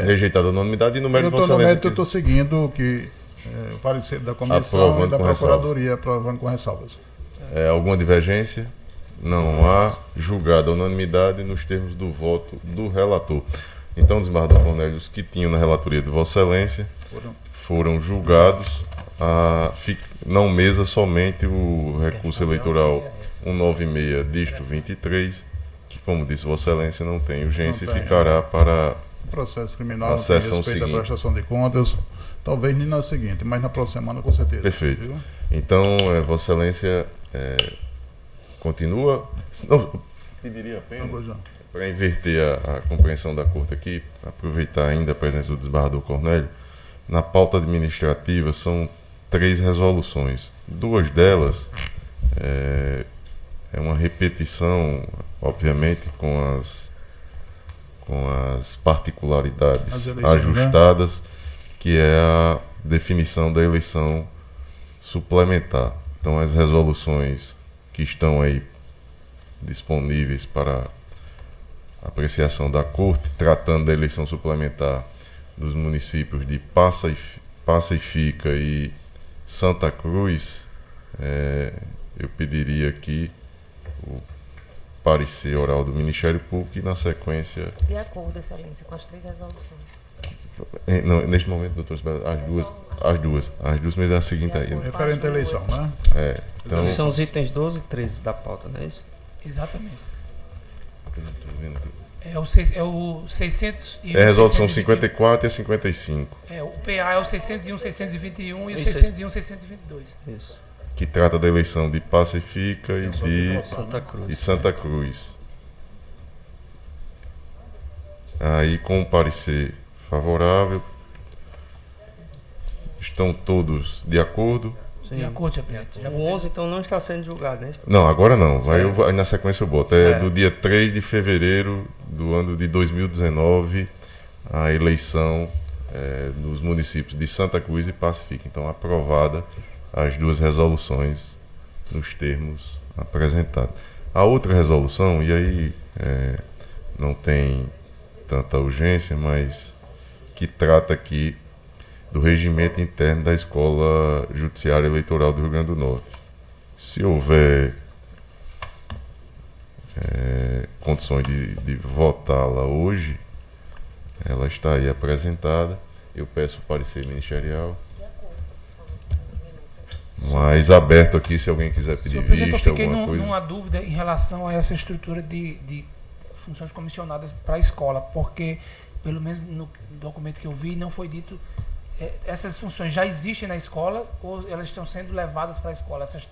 Speaker 1: rejeitada a unanimidade e no mérito de Vossa Excelência.
Speaker 4: Eu estou seguindo o parecer da comissão e da Procuradoria, aprovando com ressalvas.
Speaker 1: Alguma divergência? Não há. Julgada a unanimidade nos termos do voto do relator. Então, desembargador Cornélio, os que tinham na relatoria de Vossa Excelência foram julgados. Não mesa somente o recurso eleitoral 196, disto 23, que, como disse Vossa Excelência, não tem urgência e ficará para
Speaker 4: processo criminal,
Speaker 1: a sessão
Speaker 4: respeito
Speaker 1: seguinte.
Speaker 4: À prestação de contas, talvez nem na seguinte, mas na próxima semana com certeza.
Speaker 1: Perfeito.
Speaker 4: Viu?
Speaker 1: Então, Vossa Excelência continua. Não, pediria apenas, para inverter a compreensão da Corte aqui, aproveitar ainda a presença do desembargador Cornélio, na pauta administrativa são 3 resoluções. 2 delas é uma repetição, obviamente, com as particularidades ajustadas, que é a definição da eleição suplementar. Então, as resoluções que estão aí disponíveis para apreciação da Corte, tratando da eleição suplementar dos municípios de Passa e Fica e Santa Cruz, eu pediria aqui o parecer oral do Ministério Público e, na sequência...
Speaker 8: De acordo, Excelência, com as 3 resoluções.
Speaker 1: Não, neste momento, doutor, as duas medidas da seguinte aí. Né?
Speaker 4: Referente à eleição, né?
Speaker 1: Então,
Speaker 5: são os itens 12 e 13 da pauta, não é isso?
Speaker 3: Exatamente.
Speaker 1: eu não estou vendo aqui.
Speaker 3: É o 600 e
Speaker 1: É a resolução 54 e a 55.
Speaker 3: O PA é o 601, 621 e o 601, 622.
Speaker 5: Isso.
Speaker 1: Que trata da eleição de Passa e Fica e de
Speaker 5: Santa Cruz.
Speaker 1: Aí, com o parecer favorável, estão todos de acordo?
Speaker 5: Sim.
Speaker 3: De acordo, senhor presidente.
Speaker 5: O 11, então, não está sendo julgado, né?
Speaker 1: Não, agora não. Aí na sequência eu boto. É do dia 3 de fevereiro do ano de 2019, a eleição dos municípios de Santa Cruz e Passa-Fica. Então, aprovada as 2 resoluções nos termos apresentados. A outra resolução, e aí não tem tanta urgência, mas que trata aqui do regimento interno da Escola Judiciária Eleitoral do Rio Grande do Norte. Se houver condições de votá-la hoje, ela está aí apresentada. Eu peço o parecer ministerial. Mas aberto aqui, se alguém quiser pedir
Speaker 3: Senhor presidente,
Speaker 1: vista,
Speaker 3: eu fiquei
Speaker 1: alguma coisa.
Speaker 3: numa dúvida em relação a essa estrutura de funções comissionadas para a escola, porque, pelo menos no documento que eu vi, não foi dito essas funções já existem na escola ou elas estão sendo levadas para a escola, essas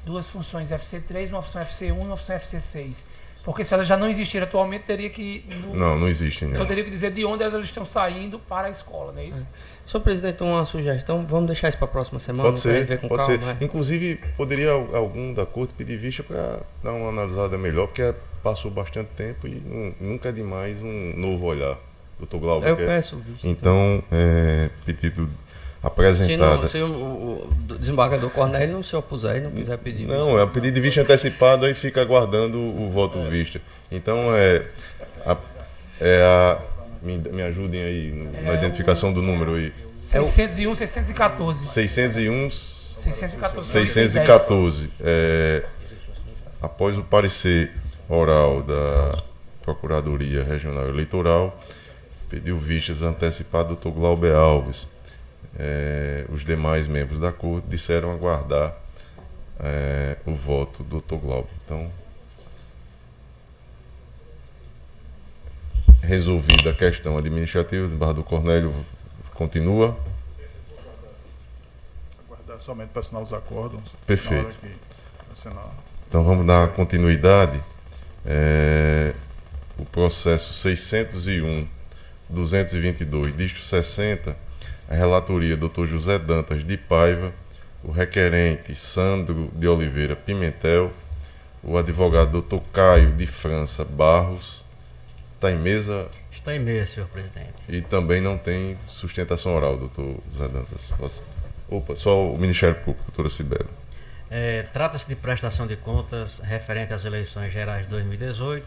Speaker 3: duas funções FC3, uma função FC1 e uma função FC6. Porque se elas já não existirem atualmente, teria que...
Speaker 1: Não existem.
Speaker 3: Então teria que dizer de onde elas estão saindo para a escola, não é isso?
Speaker 5: Senhor presidente, uma sugestão, vamos deixar isso para a próxima semana?
Speaker 1: Pode ser,
Speaker 5: ver com
Speaker 1: pode
Speaker 5: calma,
Speaker 1: ser. Inclusive, poderia algum da corte pedir vista para dar uma analisada melhor, porque passou bastante tempo e nunca é demais um novo olhar. Doutor Glauber,
Speaker 5: eu peço vista.
Speaker 1: Então, pedido apresentado.
Speaker 5: Se o desembargador Cornélio não se opuser e não quiser pedir vista.
Speaker 1: Não, é pedido de vista antecipado e fica aguardando o voto vista. Então, me ajudem aí na identificação do número aí.
Speaker 3: 601, 614.
Speaker 1: 601,
Speaker 3: 614.
Speaker 1: 614. Após o parecer oral da Procuradoria Regional Eleitoral, pediu vistas antecipadas do Dr. Glauber Alves. Os demais membros da Corte disseram aguardar o voto do Dr. Glauber. Então, resolvida a questão administrativa, o desembargador Cornélio continua.
Speaker 4: Aguardar somente para assinar os acordos.
Speaker 1: Perfeito.
Speaker 4: Na hora que assinar.
Speaker 1: Então vamos dar continuidade. O processo 601-222, dígito 60, a relatoria Dr. José Dantas de Paiva, o requerente Sandro de Oliveira Pimentel, o advogado Dr. Caio de França Barros. Está em mesa?
Speaker 7: Está em mesa, senhor presidente.
Speaker 1: E também não tem sustentação oral, doutor José Dantas. Opa, só o Ministério Público, doutora Cibele.
Speaker 7: Trata-se de prestação de contas referente às eleições gerais de 2018.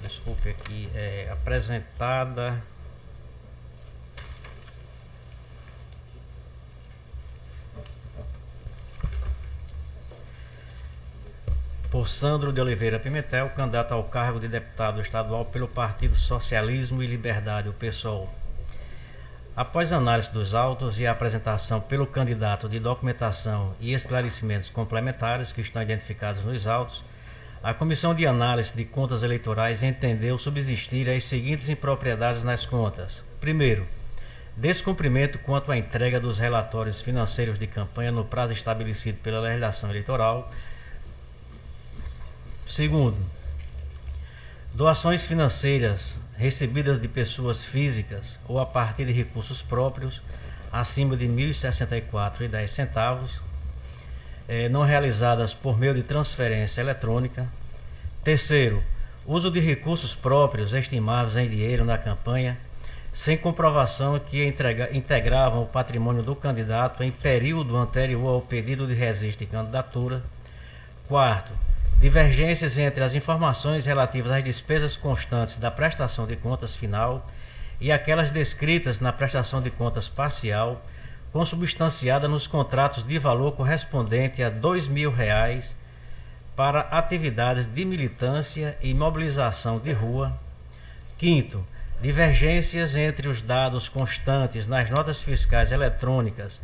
Speaker 7: Desculpe aqui, apresentada por Sandro de Oliveira Pimentel, candidato ao cargo de deputado estadual pelo Partido Socialismo e Liberdade, o PSOL. Após análise dos autos e a apresentação pelo candidato de documentação e esclarecimentos complementares que estão identificados nos autos, a Comissão de Análise de Contas Eleitorais entendeu subsistir as seguintes impropriedades nas contas. Primeiro, descumprimento quanto à entrega dos relatórios financeiros de campanha no prazo estabelecido pela legislação eleitoral. Segundo, doações financeiras recebidas de pessoas físicas ou a partir de recursos próprios acima de R$ 1.064,10, não realizadas por meio de transferência eletrônica. Terceiro, uso de recursos próprios estimados em dinheiro na campanha, sem comprovação que integravam o patrimônio do candidato em período anterior ao pedido de registro de candidatura. Quarto, divergências entre as informações relativas às despesas constantes da prestação de contas final e aquelas descritas na prestação de contas parcial, consubstanciada nos contratos de valor correspondente a R$ 2.000 para atividades de militância e mobilização de rua. Quinto, divergências entre os dados constantes nas notas fiscais eletrônicas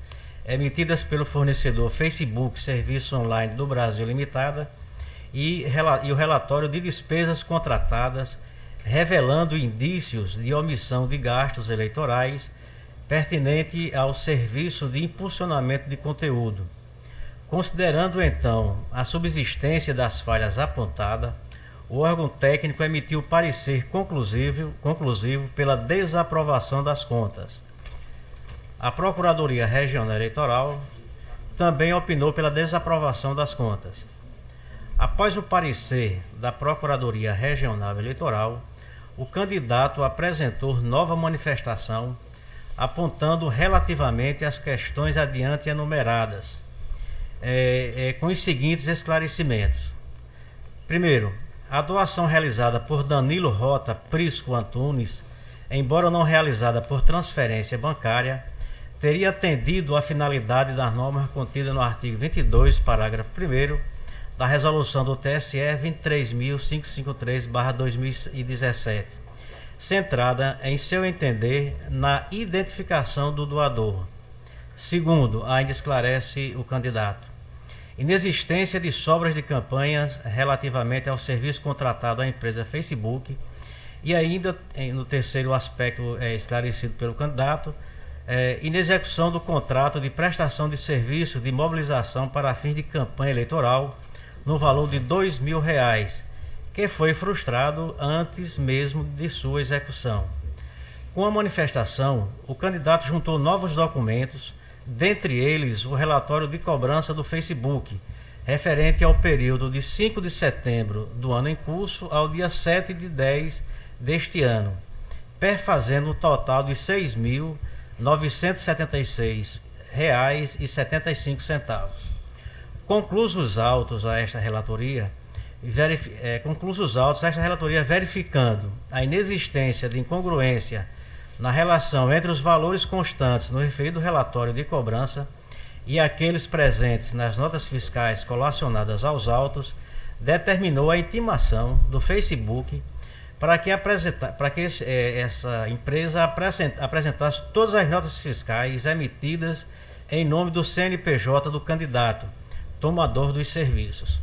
Speaker 7: emitidas pelo fornecedor Facebook Serviço Online do Brasil Limitada e o relatório de despesas contratadas, revelando indícios de omissão de gastos eleitorais pertinente ao serviço de impulsionamento de conteúdo. Considerando então a subsistência das falhas apontadas, o órgão técnico emitiu parecer conclusivo pela desaprovação das contas. A Procuradoria Regional Eleitoral também opinou pela desaprovação das contas. Após o parecer da Procuradoria Regional Eleitoral, o candidato apresentou nova manifestação, apontando relativamente às questões adiante enumeradas, com os seguintes esclarecimentos. Primeiro, A doação realizada por Danilo Rota Prisco Antunes, embora não realizada por transferência bancária, teria atendido à finalidade das normas contidas no artigo 22, parágrafo 1º, da resolução do TSE 23.553/2017, centrada, em seu entender, na identificação do doador. Segundo, ainda esclarece o candidato, inexistência de sobras de campanhas relativamente ao serviço contratado à empresa Facebook, e ainda, no terceiro aspecto esclarecido pelo candidato, inexecução do contrato de prestação de serviço de mobilização para fins de campanha eleitoral no valor de R$2.000, que foi frustrado antes mesmo de sua execução. Com a manifestação, o candidato juntou novos documentos, dentre eles o relatório de cobrança do Facebook, referente ao período de 5 de setembro do ano em curso ao dia 7 de 10 deste ano, perfazendo um total de R$ 6.976,75. Conclusos os autos a esta relatoria, verificando a inexistência de incongruência na relação entre os valores constantes no referido relatório de cobrança e aqueles presentes nas notas fiscais colacionadas aos autos, determinou a intimação do Facebook para que essa empresa apresentasse todas as notas fiscais emitidas em nome do CNPJ do candidato, tomador dos serviços.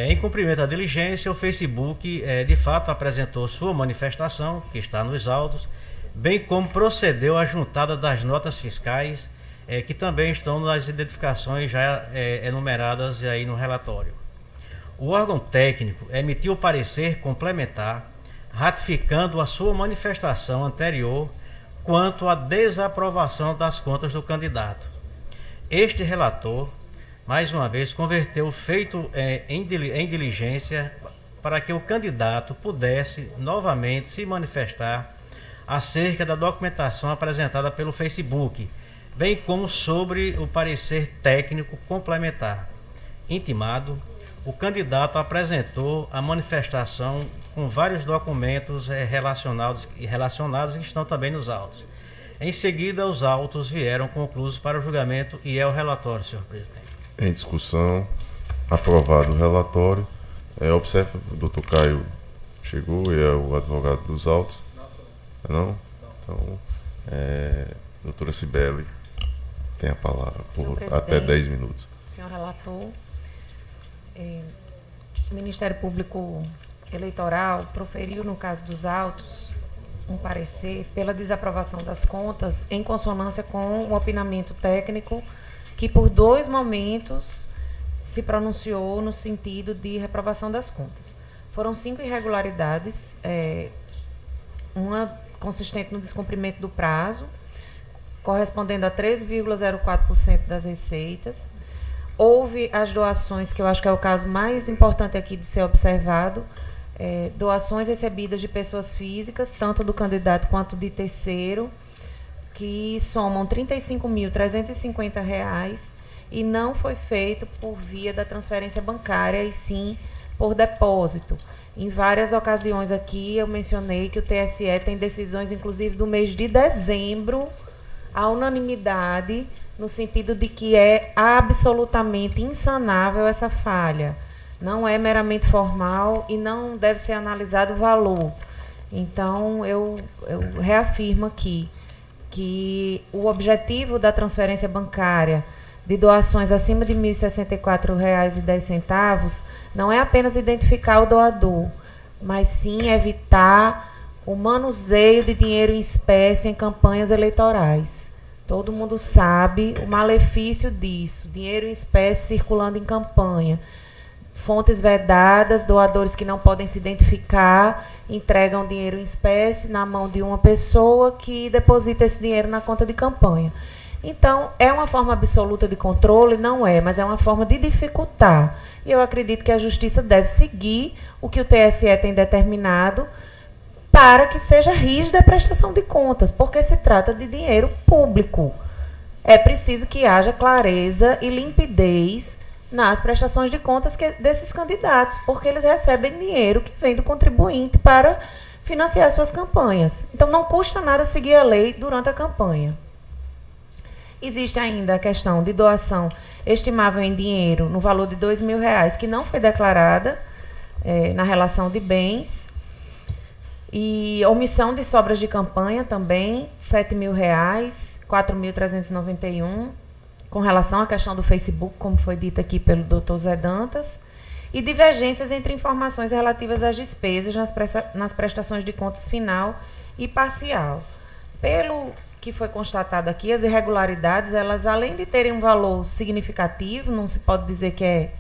Speaker 7: Em cumprimento à diligência, o Facebook de fato apresentou sua manifestação, que está nos autos, bem como procedeu à juntada das notas fiscais, que também estão nas identificações já enumeradas aí no relatório. O órgão técnico emitiu o parecer complementar, ratificando a sua manifestação anterior quanto à desaprovação das contas do candidato. Este relator, mais uma vez, converteu o feito em diligência para que o candidato pudesse novamente se manifestar acerca da documentação apresentada pelo Facebook, bem como sobre o parecer técnico complementar. Intimado, o candidato apresentou a manifestação com vários documentos relacionados que estão também nos autos. Em seguida, os autos vieram conclusos para o julgamento e é o relatório, senhor presidente.
Speaker 1: Em discussão, aprovado o relatório. Observa, o doutor Caio chegou e é o advogado dos autos. Não? Então, doutora Cibele tem a palavra por até 10 minutos.
Speaker 8: Senhor relator, o Ministério Público Eleitoral proferiu, no caso dos autos, um parecer pela desaprovação das contas em consonância com o opinamento técnico que, por 2 momentos, se pronunciou no sentido de reprovação das contas. Foram 5 irregularidades, uma consistente no descumprimento do prazo, correspondendo a 3,04% das receitas. Houve as doações, que eu acho que é o caso mais importante aqui de ser observado, doações recebidas de pessoas físicas, tanto do candidato quanto de terceiro, que somam R$ 35.350 e não foi feito por via da transferência bancária, e sim por depósito. Em várias ocasiões aqui eu mencionei que o TSE tem decisões, inclusive do mês de dezembro, à unanimidade, no sentido de que é absolutamente insanável essa falha. Não é meramente formal e não deve ser analisado o valor. Então, eu reafirmo aqui que o objetivo da transferência bancária de doações acima de R$ 1.064,10 não é apenas identificar o doador, mas sim evitar o manuseio de dinheiro em espécie em campanhas eleitorais. Todo mundo sabe o malefício disso, dinheiro em espécie circulando em campanha. Fontes vedadas, doadores que não podem se identificar, entregam dinheiro em espécie na mão de uma pessoa que deposita esse dinheiro na conta de campanha. Então, é uma forma absoluta de controle? Não é, mas é uma forma de dificultar. E eu acredito que a Justiça deve seguir o que o TSE tem determinado para que seja rígida a prestação de contas, porque se trata de dinheiro público. É preciso que haja clareza e limpidez nas prestações de contas desses candidatos, porque eles recebem dinheiro que vem do contribuinte para financiar suas campanhas. Então, não custa nada seguir a lei durante a campanha. Existe ainda a questão de doação estimável em dinheiro no valor de R$2.000, que não foi declarada na relação de bens. E omissão de sobras de campanha também, R$7.000, R$4.391, com relação à questão do Facebook, como foi dito aqui pelo Dr. Zé Dantas. E divergências entre informações relativas às despesas nas prestações de contas final e parcial. Pelo que foi constatado aqui, as irregularidades, elas, além de terem um valor significativo, não se pode dizer que é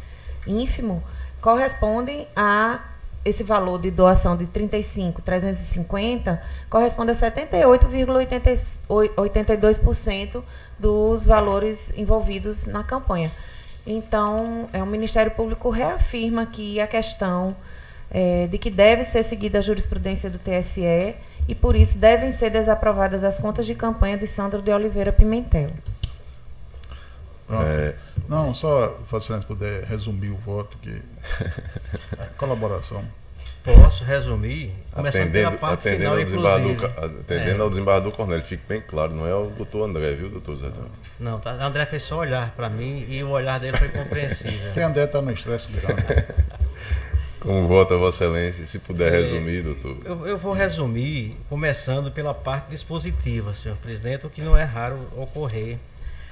Speaker 8: ínfimo, correspondem a esse valor de doação de 35.350, corresponde a 78,82% dos valores envolvidos na campanha. Então, o Ministério Público reafirma aqui a questão de que deve ser seguida a jurisprudência do TSE e, por isso, devem ser desaprovadas as contas de campanha de Sandro de Oliveira Pimentel.
Speaker 4: Não, só, se puder resumir o voto, que colaboração.
Speaker 7: Posso resumir, começando pela parte final,
Speaker 1: Atendendo ao desembargador Cornélio, fique bem claro, não é o doutor André, viu, doutor Zé Dantas?
Speaker 7: Não, tá, André fez só olhar para mim e o olhar dele foi compreensível.
Speaker 4: Quem André está no estresse grande.
Speaker 1: Como vota Vossa Excelência, se puder resumir, doutor.
Speaker 7: Eu vou resumir, começando pela parte dispositiva, senhor presidente, o que não é raro ocorrer.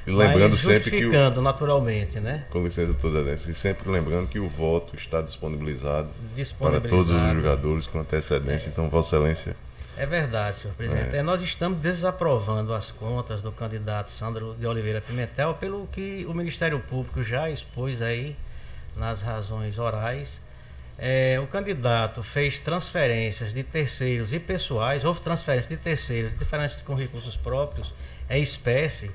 Speaker 1: E lembrando sempre que
Speaker 7: naturalmente, né?
Speaker 1: Com licença, doutor Zé Dantas, e sempre lembrando que o voto está disponibilizado para todos os julgadores com antecedência. Então, Vossa Excelência...
Speaker 7: É verdade, senhor presidente. Nós estamos desaprovando as contas do candidato Sandro de Oliveira Pimentel pelo que o Ministério Público já expôs aí nas razões orais. O candidato fez transferências de terceiros e pessoais, houve transferência de terceiros, diferenças com recursos próprios, espécie,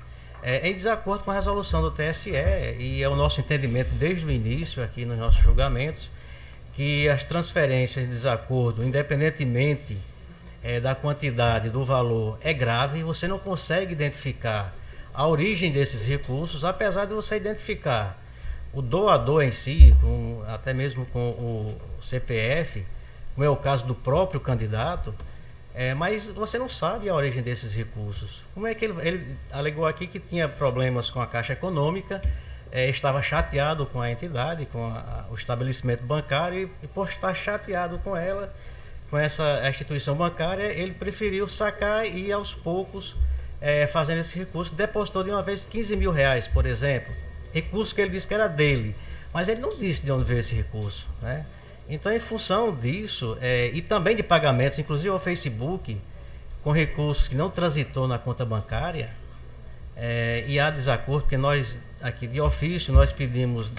Speaker 7: em desacordo com a resolução do TSE, e é o nosso entendimento desde o início aqui nos nossos julgamentos, que as transferências em desacordo, independentemente da quantidade, do valor, é grave. Você não consegue identificar a origem desses recursos, apesar de você identificar o doador em si, até mesmo com o CPF, como é o caso do próprio candidato, mas você não sabe a origem desses recursos. Como é que ele alegou aqui que tinha problemas com a Caixa Econômica, estava chateado com a entidade, com o estabelecimento bancário, e por estar chateado com ela, com essa instituição bancária, ele preferiu sacar e aos poucos, fazendo esse recurso, depositou de uma vez R$15.000, por exemplo, recurso que ele disse que era dele, mas ele não disse de onde veio esse recurso, né? Então, em função disso, e também de pagamentos, inclusive ao Facebook, com recursos que não transitou na conta bancária, e há desacordo, porque nós, aqui de ofício, nós pedimos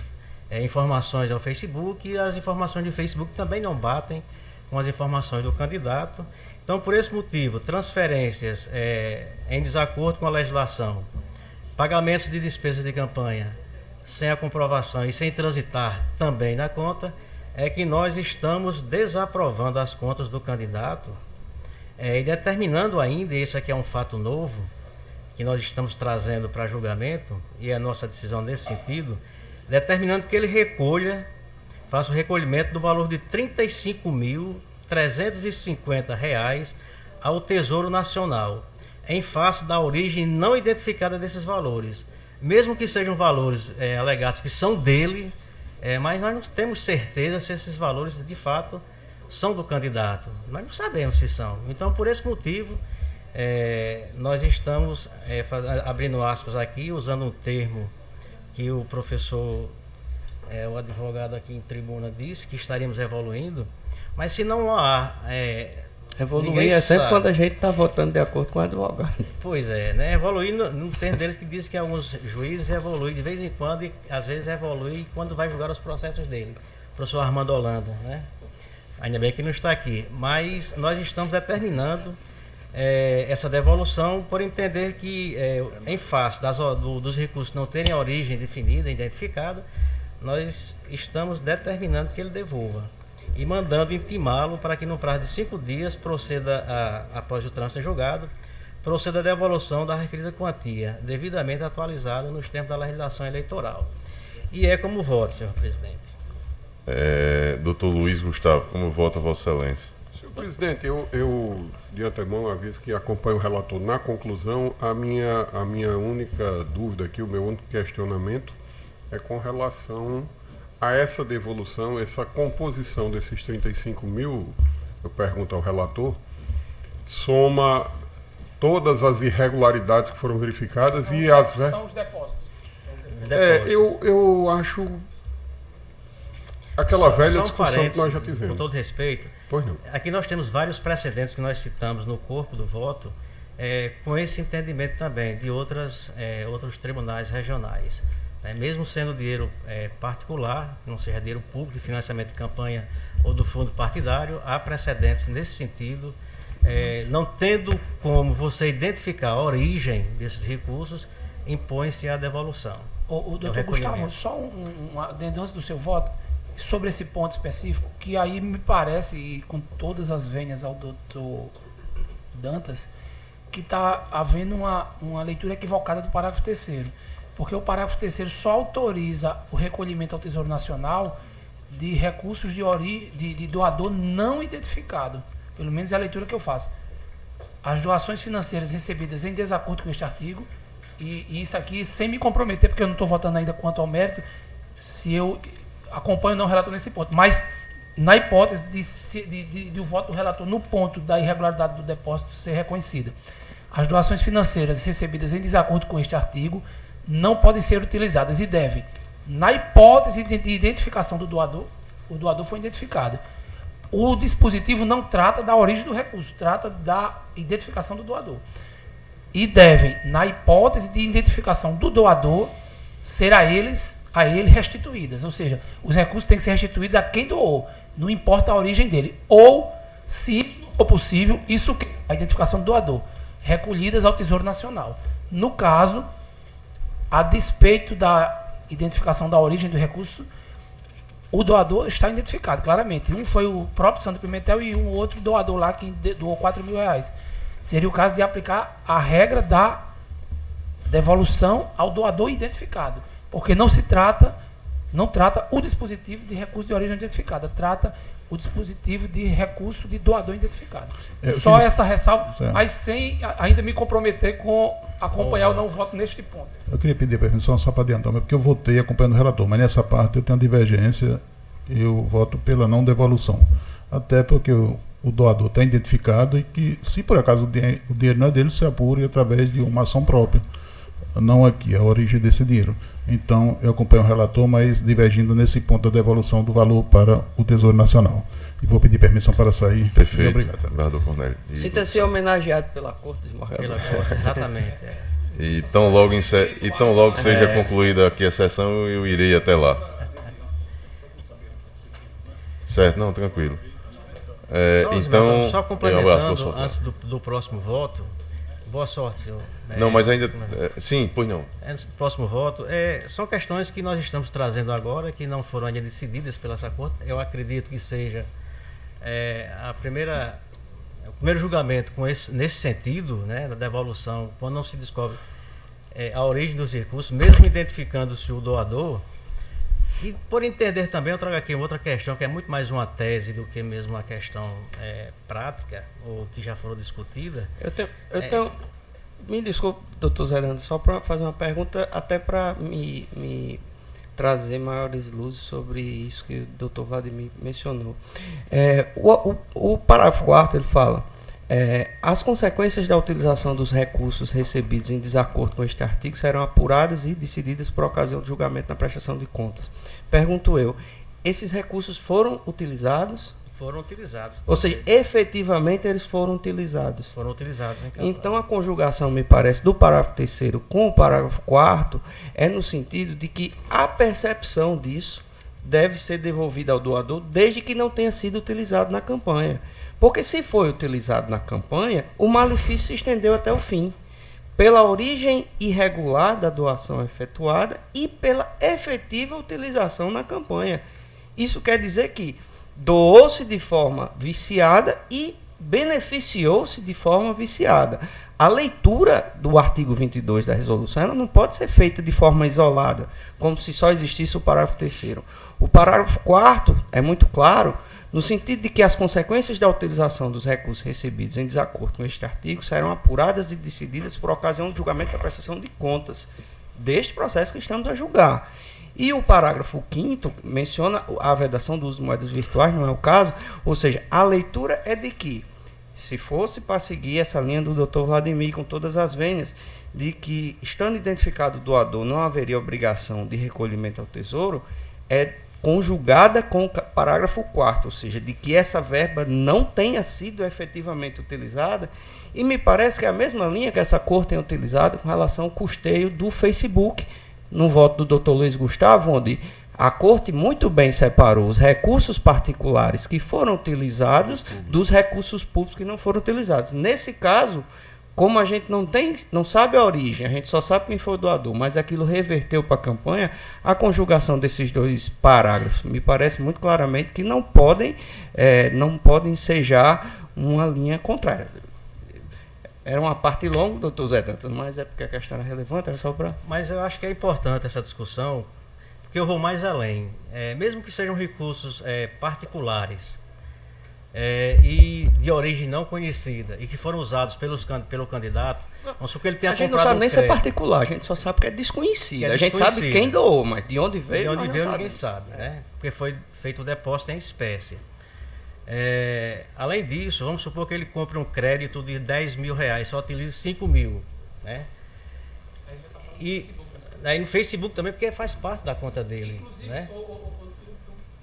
Speaker 7: informações ao Facebook, e as informações do Facebook também não batem com as informações do candidato. Então, por esse motivo, transferências em desacordo com a legislação, pagamentos de despesas de campanha sem a comprovação e sem transitar também na conta, é que nós estamos desaprovando as contas do candidato e determinando ainda, e isso aqui é um fato novo, que nós estamos trazendo para julgamento, e é a nossa decisão nesse sentido, determinando que ele faça o recolhimento do valor de R$35.350 ao Tesouro Nacional, em face da origem não identificada desses valores. Mesmo que sejam valores alegados que são dele, mas nós não temos certeza se esses valores de fato são do candidato. Nós não sabemos se são. Então, por esse motivo, nós estamos abrindo aspas aqui, usando um termo que o professor, o advogado aqui em tribuna, disse que estaríamos evoluindo, mas se não há...
Speaker 5: Evoluir é sempre quando a gente está votando de acordo com o advogado.
Speaker 7: Pois é, né? Evoluir no termo deles que diz que alguns juízes evoluem de vez em quando e às vezes evolui quando vai julgar os processos dele. O professor Armando Holanda, né? Ainda bem que não está aqui. Mas nós estamos determinando essa devolução por entender que, em face dos recursos não terem a origem definida, identificada, nós estamos determinando que ele devolva. E mandando intimá-lo para que no prazo de 5 dias proceda, após o trânsito julgado, proceda a devolução da referida quantia, devidamente atualizada nos termos da legislação eleitoral. E é como voto, senhor presidente.
Speaker 1: Doutor Luiz Gustavo, como vota Vossa Excelência?
Speaker 9: Senhor presidente, eu de antemão aviso que acompanho o relator na conclusão. A minha única dúvida aqui, o meu único questionamento é com relação a essa devolução, essa composição desses 35 mil, eu pergunto ao relator, soma todas as irregularidades que foram verificadas e as...
Speaker 3: São os depósitos.
Speaker 9: Eu acho aquela velha discussão que nós já
Speaker 7: Com
Speaker 9: tivemos.
Speaker 7: todo respeito,
Speaker 9: Pois não.
Speaker 7: aqui nós temos vários precedentes que nós citamos no corpo do voto, com esse entendimento também de outros tribunais regionais. Mesmo sendo dinheiro particular, não seja dinheiro público de financiamento de campanha ou do fundo partidário, há precedentes nesse sentido. Não tendo como você identificar a origem desses recursos, impõe-se a devolução.
Speaker 3: O doutor Gustavo, só um adendo antes do seu voto, sobre esse ponto específico, que aí me parece, e com todas as vênias ao doutor Dantas, que está havendo uma leitura equivocada do parágrafo 3º. Porque o parágrafo 3º só autoriza o recolhimento ao Tesouro Nacional de recursos de doador não identificado. Pelo menos é a leitura que eu faço. As doações financeiras recebidas em desacordo com este artigo, e isso aqui sem me comprometer, porque eu não estou votando ainda quanto ao mérito, se eu acompanho ou não o relator nesse ponto. Mas, na hipótese de o voto do relator no ponto da irregularidade do depósito ser reconhecida, as doações financeiras recebidas em desacordo com este artigo não podem ser utilizadas e devem, na hipótese de identificação do doador, o doador foi identificado. O dispositivo não trata da origem do recurso, trata da identificação do doador. E devem, na hipótese de identificação do doador, ser a ele restituídas. Ou seja, os recursos têm que ser restituídos a quem doou, não importa a origem dele. Ou, se isso for possível, a identificação do doador, recolhidas ao Tesouro Nacional. No caso, a despeito da identificação da origem do recurso, o doador está identificado, claramente. Um foi o próprio Sandro Pimentel e um outro doador lá que doou R$4.000. Seria o caso de aplicar a regra da devolução ao doador identificado. Porque não trata o dispositivo de recurso de origem identificada, trata o dispositivo de recurso de doador identificado. Só essa ressalva, mas sem ainda me comprometer com acompanhar ou não o voto neste ponto.
Speaker 4: Eu queria pedir permissão só para adiantar, porque eu votei acompanhando o relator, mas nessa parte eu tenho divergência, eu voto pela não devolução. Até porque o doador está identificado e que, se por acaso o dinheiro não é dele, se apure através de uma ação própria. Não aqui, a origem desse dinheiro. Então, eu acompanho o relator, mas divergindo nesse ponto da devolução do valor para o Tesouro Nacional. E vou pedir permissão para sair.
Speaker 1: Perfeito.
Speaker 4: Obrigado.
Speaker 1: Vereador Cornélio.
Speaker 5: Sinta-se homenageado pela Corte Desembargador.
Speaker 7: Pela Corte, exatamente.
Speaker 1: E tão logo seja concluída aqui a sessão, eu irei até lá. Certo, não, tranquilo.
Speaker 7: Só complementando, antes do próximo voto, boa sorte, senhor.
Speaker 1: Não, mas ainda... sim, pois não.
Speaker 7: Antes do próximo voto, são questões que nós estamos trazendo agora, que não foram ainda decididas pela essa Corte. Eu acredito que seja o primeiro julgamento nesse sentido, né, da devolução, quando não se descobre a origem dos recursos, mesmo identificando-se o doador. E por entender também, eu trago aqui outra questão, que é muito mais uma tese do que mesmo uma questão prática, ou que já foram discutidas.
Speaker 5: Eu tenho me desculpe, doutor Zé Dando, só para fazer uma pergunta, até para me trazer maiores luzes sobre isso que o doutor Vladimir mencionou. O parágrafo 4º, ele fala: as consequências da utilização dos recursos recebidos em desacordo com este artigo serão apuradas e decididas por ocasião de julgamento na prestação de contas. Pergunto eu, esses recursos foram utilizados?
Speaker 7: Foram utilizados.
Speaker 5: Ou seja, efetivamente eles foram utilizados.
Speaker 7: Foram utilizados.
Speaker 5: Então a conjugação, me parece, do parágrafo 3º com o parágrafo 4º é no sentido de que a percepção disso deve ser devolvida ao doador desde que não tenha sido utilizado na campanha. Porque se foi utilizado na campanha, o malefício se estendeu até o fim, pela origem irregular da doação efetuada e pela efetiva utilização na campanha. Isso quer dizer que doou-se de forma viciada e beneficiou-se de forma viciada. a leitura do artigo 22 da resolução ela não pode ser feita de forma isolada, como se só existisse o parágrafo 3º. O parágrafo 4º é muito claro, no sentido de que as consequências da utilização dos recursos recebidos em desacordo com este artigo serão apuradas e decididas por ocasião do julgamento da prestação de contas deste processo que estamos a julgar. E o parágrafo 5º menciona a vedação do uso de moedas virtuais, não é o caso, ou seja, a leitura é de que, se fosse para seguir essa linha do Dr. Vladimir com todas as vênias, de que, estando identificado o doador, não haveria obrigação de recolhimento ao Tesouro, é conjugada com o parágrafo 4º, ou seja, de que essa verba não tenha sido efetivamente utilizada, e me parece que é a mesma linha que essa Corte tem utilizado com relação ao custeio do Facebook, no voto do Dr. Luiz Gustavo, onde a Corte muito bem separou os recursos particulares que foram utilizados dos recursos públicos que não foram utilizados. Nesse caso, como a gente não sabe a origem, a gente só sabe quem foi o doador, mas aquilo reverteu para a campanha, a conjugação desses dois parágrafos me parece muito claramente que não podem ensejar uma linha contrária. Era uma parte longa, doutor Zé Dantas, mas é porque a questão era relevante, era só para...
Speaker 7: Mas eu acho que é importante essa discussão, porque eu vou mais além. Mesmo que sejam recursos particulares e de origem não conhecida e que foram usados pelo candidato, vamos supor que ele tenha comprado.
Speaker 5: A gente não sabe nem se é particular, a gente só sabe que é desconhecido. A gente sabe quem doou, mas de onde veio,
Speaker 7: ninguém sabe, né? Porque foi feito o depósito em espécie. Além disso, vamos supor que ele compre um crédito de 10 mil reais, só utilize 5 mil, né? E aí no Facebook também, porque faz parte da conta dele.
Speaker 3: Inclusive,
Speaker 7: né?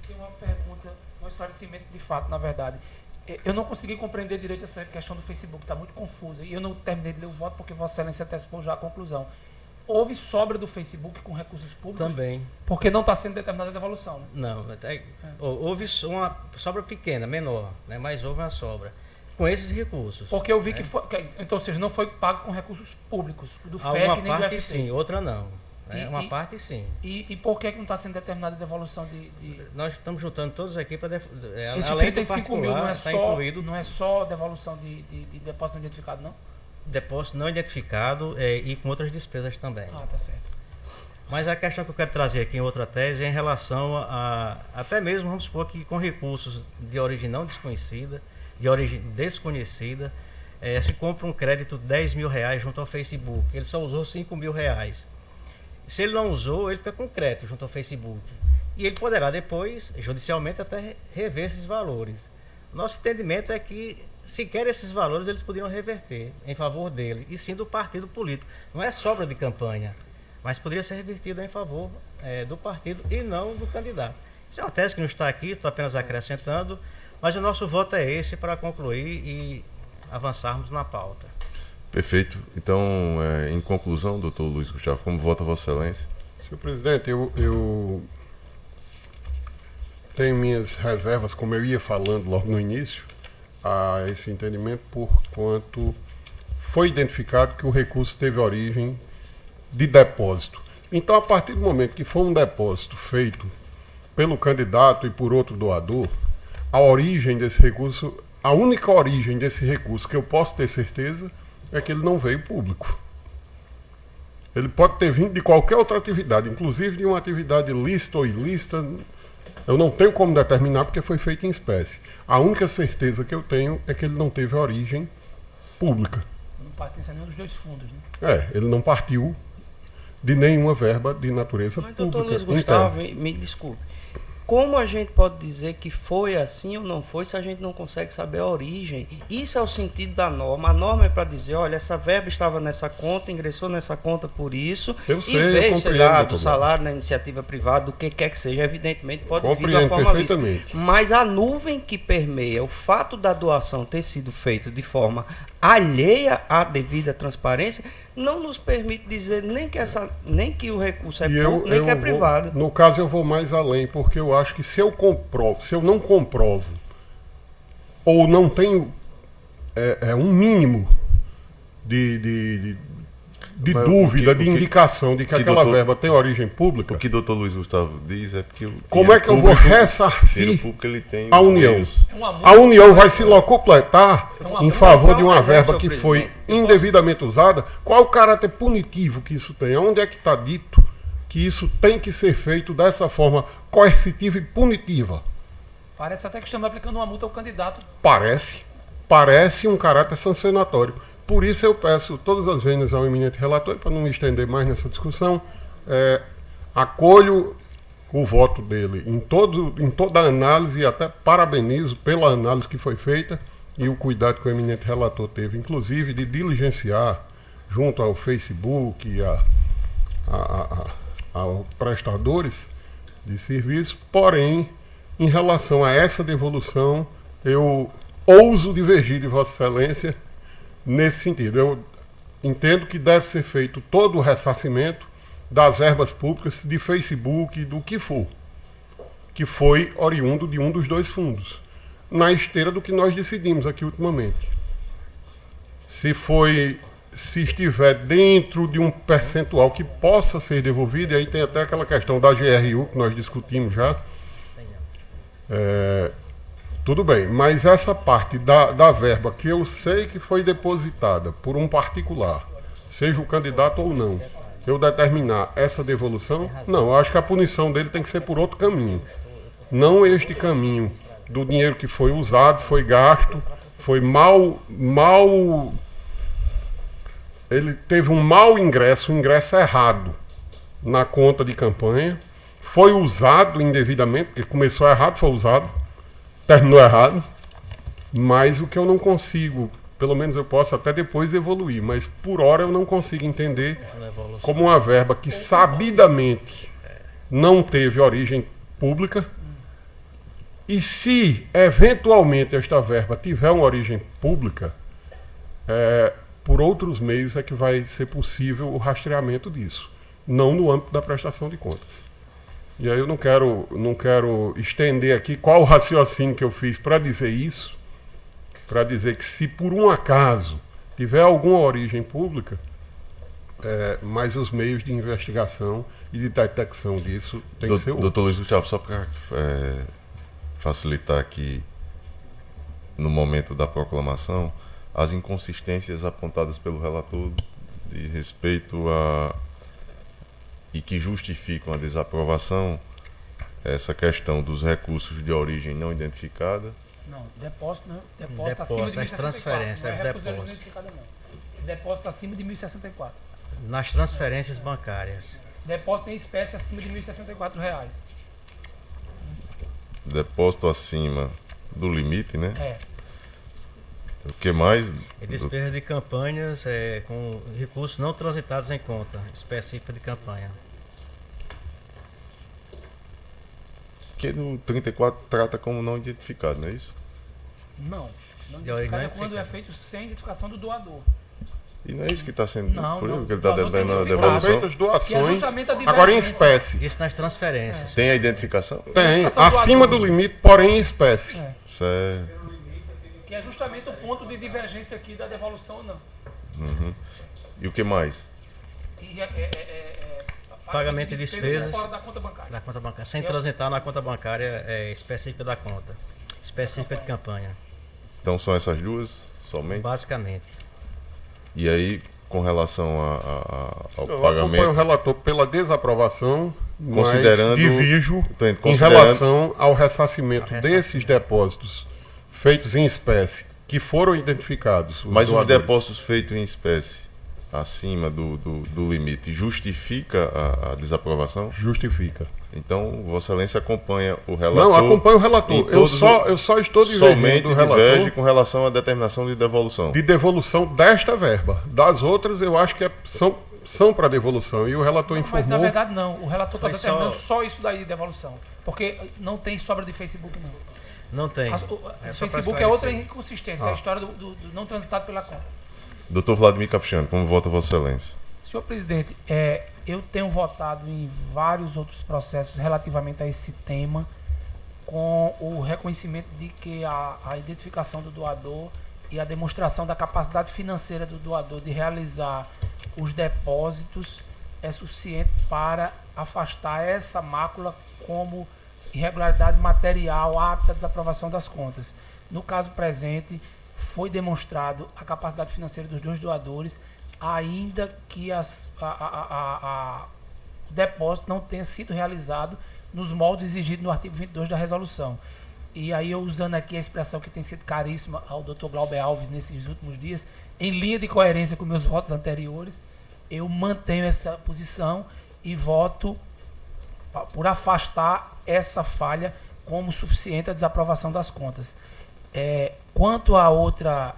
Speaker 3: Tem uma pergunta, um esclarecimento de fato, na verdade. Eu não consegui compreender direito essa questão do Facebook, está muito confusa. E eu não terminei de ler o voto porque Vossa Excelência antecipou já a conclusão. Houve sobra do Facebook com recursos públicos?
Speaker 7: Também.
Speaker 3: Porque não está sendo determinada a devolução, né?
Speaker 7: Não, houve uma sobra pequena, menor, né? Mas houve uma sobra com esses recursos.
Speaker 3: Porque eu vi que foi... Então, ou seja, não foi pago com recursos públicos, do FEC
Speaker 7: uma
Speaker 3: nem do
Speaker 7: parte
Speaker 3: FT.
Speaker 7: sim, outra não. Uma parte sim.
Speaker 3: E por que não está sendo determinada a devolução de...
Speaker 7: Nós estamos juntando todos aqui para...
Speaker 3: Esses
Speaker 7: além
Speaker 3: 35 mil
Speaker 7: incluído,
Speaker 3: não é só devolução de depósito não identificado, não?
Speaker 7: Depósito não identificado e com outras despesas também.
Speaker 3: Ah, tá certo.
Speaker 7: Mas a questão que eu quero trazer aqui em outra tese é em relação a até mesmo, vamos supor que com recursos de origem não desconhecida, de origem desconhecida, se compra um crédito de 10 mil reais junto ao Facebook, ele só usou 5 mil reais. Se ele não usou, ele fica com crédito junto ao Facebook. E ele poderá depois, judicialmente, até rever esses valores. Nosso entendimento é que, sequer esses valores, eles poderiam reverter em favor dele, e sim do partido político. Não é sobra de campanha, mas poderia ser revertido em favor do partido e não do candidato. Isso é uma tese que não está aqui, estou apenas acrescentando, mas o nosso voto é esse para concluir e avançarmos na pauta.
Speaker 1: Perfeito. Então, em conclusão, doutor Luiz Gustavo, como vota Vossa Excelência?
Speaker 9: Senhor presidente, eu tenho minhas reservas, como eu ia falando logo no início, a esse entendimento, por quanto foi identificado que o recurso teve origem de depósito. Então, a partir do momento que foi um depósito feito pelo candidato e por outro doador, a origem desse recurso, a única origem desse recurso que eu posso ter certeza é que ele não veio público. Ele pode ter vindo de qualquer outra atividade, inclusive de uma atividade lícita ou ilícita. Eu não tenho como determinar porque foi feito em espécie. A única certeza que eu tenho é que ele não teve origem pública.
Speaker 3: Não pertence a nenhum dos dois fundos, né?
Speaker 9: Ele não partiu de nenhuma verba de natureza
Speaker 5: Mas,
Speaker 9: pública.
Speaker 5: doutor Luiz Gustavo, me desculpe. Como a gente pode dizer que foi assim ou não foi se a gente não consegue saber a origem? Isso é o sentido da norma. A norma é para dizer, olha, essa verba estava nessa conta, ingressou nessa conta por isso,
Speaker 9: e
Speaker 5: veio, sei lá, do salário na iniciativa privada, do que quer que seja, evidentemente pode vir da forma lícita. Mas a nuvem que permeia o fato da doação ter sido feita de forma alheia à devida transparência, não nos permite dizer nem que o recurso é público, nem que é privado.
Speaker 9: No caso, eu vou mais além, porque eu acho que se eu não comprovo, ou não tenho um mínimo de de
Speaker 1: Mas
Speaker 9: dúvida,
Speaker 1: o que-
Speaker 9: de indicação de que
Speaker 1: que
Speaker 9: aquela
Speaker 1: doutor-
Speaker 9: verba tem origem pública,
Speaker 1: O que o doutor Luiz Gustavo diz é porque
Speaker 9: como é que eu vou ressarcir
Speaker 1: dinheiro público ele tem
Speaker 9: a
Speaker 1: os
Speaker 9: União?
Speaker 1: meios.
Speaker 3: É uma multa.
Speaker 9: A União vai se locupletar
Speaker 3: uma
Speaker 9: em
Speaker 3: multa.
Speaker 9: favor de uma
Speaker 5: Mas,
Speaker 9: verba
Speaker 5: senhor
Speaker 9: que foi
Speaker 5: presidente, eu posso-
Speaker 9: indevidamente usada. Qual o caráter punitivo que isso tem? Onde é que está dito que isso tem que ser feito dessa forma coercitiva e punitiva?
Speaker 3: Parece até que estamos aplicando uma multa ao candidato.
Speaker 9: Parece um caráter sancionatório. Por isso eu peço todas as vezes ao eminente relator, para não me estender mais nessa discussão, acolho o voto dele em toda a análise e até parabenizo pela análise que foi feita e o cuidado que o eminente relator teve, inclusive de diligenciar junto ao Facebook e aos prestadores de serviço. Porém, em relação a essa devolução, eu ouso divergir de Vossa Excelência nesse sentido. Eu entendo que deve ser feito todo o ressarcimento das verbas públicas de Facebook, do que for, que foi oriundo de um dos dois fundos, na esteira do que nós decidimos aqui ultimamente. Se estiver dentro de um percentual que possa ser devolvido, e aí tem até aquela questão da GRU que nós discutimos já, tudo bem, mas essa parte da verba que eu sei que foi depositada por um particular, seja o candidato ou não, eu determinar essa devolução, não, eu acho que a punição dele tem que ser por outro caminho. Não este caminho do dinheiro que foi usado, foi gasto, foi mal. Ele teve um mau ingresso, um ingresso errado na conta de campanha, foi usado indevidamente, porque começou errado, foi usado, terminou errado, mas o que eu não consigo, pelo menos eu posso até depois evoluir, mas por hora eu não consigo entender como uma verba que sabidamente não teve origem pública, e se eventualmente esta verba tiver uma origem pública, por outros meios é que vai ser possível o rastreamento disso, não no âmbito da prestação de contas. E aí eu não quero estender aqui qual o raciocínio que eu fiz para dizer isso, para dizer que se por um acaso tiver alguma origem pública, mas os meios de investigação e de detecção disso tem que ser outro.
Speaker 1: Doutor Luiz Gustavo, só para facilitar aqui no momento da proclamação, as inconsistências apontadas pelo relator de respeito a e que justificam a desaprovação, essa questão dos recursos de origem não identificada.
Speaker 3: Não, depósito acima de 1.064.
Speaker 7: Transferência,
Speaker 3: não é recurso de origem
Speaker 7: depósito.
Speaker 3: identificada, não. Depósito acima de 1.064.
Speaker 7: Nas transferências bancárias.
Speaker 3: Depósito em espécie acima de R$1.064.
Speaker 1: Depósito acima do limite, né?
Speaker 3: É.
Speaker 1: O que mais?
Speaker 7: E despesa de campanhas com recursos não transitados em conta específica de campanha.
Speaker 1: Que no 34 trata como não identificado, não é isso?
Speaker 3: Não. Não
Speaker 7: De origem
Speaker 3: identificado é
Speaker 7: não
Speaker 3: quando é
Speaker 7: identificada.
Speaker 3: feito sem identificação do doador.
Speaker 1: E não é isso que está sendo
Speaker 3: Não,
Speaker 1: por isso
Speaker 3: não.
Speaker 1: que ele está
Speaker 3: O valor
Speaker 1: dando a
Speaker 3: tem que
Speaker 9: Foram
Speaker 1: devolução?
Speaker 9: feitas doações,
Speaker 3: Que é justamente a
Speaker 9: agora em
Speaker 3: divergência.
Speaker 9: espécie.
Speaker 7: Isso nas transferências.
Speaker 1: Tem a identificação?
Speaker 9: Tem,
Speaker 3: Identificação do
Speaker 9: acima
Speaker 3: aluno.
Speaker 9: do limite, porém em espécie.
Speaker 1: Certo.
Speaker 3: Que é justamente o ponto de divergência aqui da devolução ou não.
Speaker 1: E o que mais?
Speaker 3: E
Speaker 7: Pagamento de despesas.
Speaker 3: fora da conta bancária.
Speaker 7: Da conta bancária. Sem transitar na conta bancária específica da conta. Específica de campanha.
Speaker 1: Então são essas duas somente?
Speaker 7: Basicamente.
Speaker 1: E aí, com relação ao
Speaker 9: Eu acompanho o
Speaker 1: pagamento,
Speaker 9: relator pela desaprovação,
Speaker 1: Considerando-
Speaker 9: mas divijo
Speaker 1: Então,
Speaker 9: em
Speaker 1: considerando-
Speaker 9: relação ao ressarcimento desses depósitos feitos em espécie, que foram identificados.
Speaker 1: mas os
Speaker 9: doadores.
Speaker 1: depósitos feitos em espécie acima do limite justifica a desaprovação?
Speaker 9: Justifica.
Speaker 1: Então, Vossa Excelência acompanha o relator.
Speaker 9: Não, acompanho o relator.
Speaker 1: em
Speaker 9: Eu
Speaker 1: todos
Speaker 9: só estou divergindo
Speaker 1: somente
Speaker 9: do relator
Speaker 1: diverge com relação à determinação de devolução.
Speaker 9: de devolução desta verba. Das outras, eu acho que são para devolução. E o relator
Speaker 3: Mas
Speaker 9: informou.
Speaker 3: na verdade não. O relator está
Speaker 7: Foi
Speaker 3: determinando
Speaker 7: só-
Speaker 3: só isso daí de devolução. Porque não tem sobra de Facebook, não.
Speaker 7: Não tem.
Speaker 3: O
Speaker 7: É só pra
Speaker 3: Facebook é outra
Speaker 7: esclarecer.
Speaker 3: inconsistência. É a história do não transitado pela conta.
Speaker 1: Doutor Vladimir Capichano, como vota Vossa Excelência?
Speaker 3: Senhor presidente, eu tenho votado em vários outros processos relativamente a esse tema, com o reconhecimento de que a identificação do doador e a demonstração da capacidade financeira do doador de realizar os depósitos é suficiente para afastar essa mácula como irregularidade material apta à desaprovação das contas. No caso presente, foi demonstrado a capacidade financeira dos dois doadores, ainda que o depósito não tenha sido realizado nos moldes exigidos no artigo 22 da resolução. E aí, eu usando aqui a expressão que tem sido caríssima ao Dr. Glauber Alves nesses últimos dias, em linha de coerência com meus votos anteriores, eu mantenho essa posição e voto por afastar essa falha como suficiente à desaprovação das contas. Quanto à outra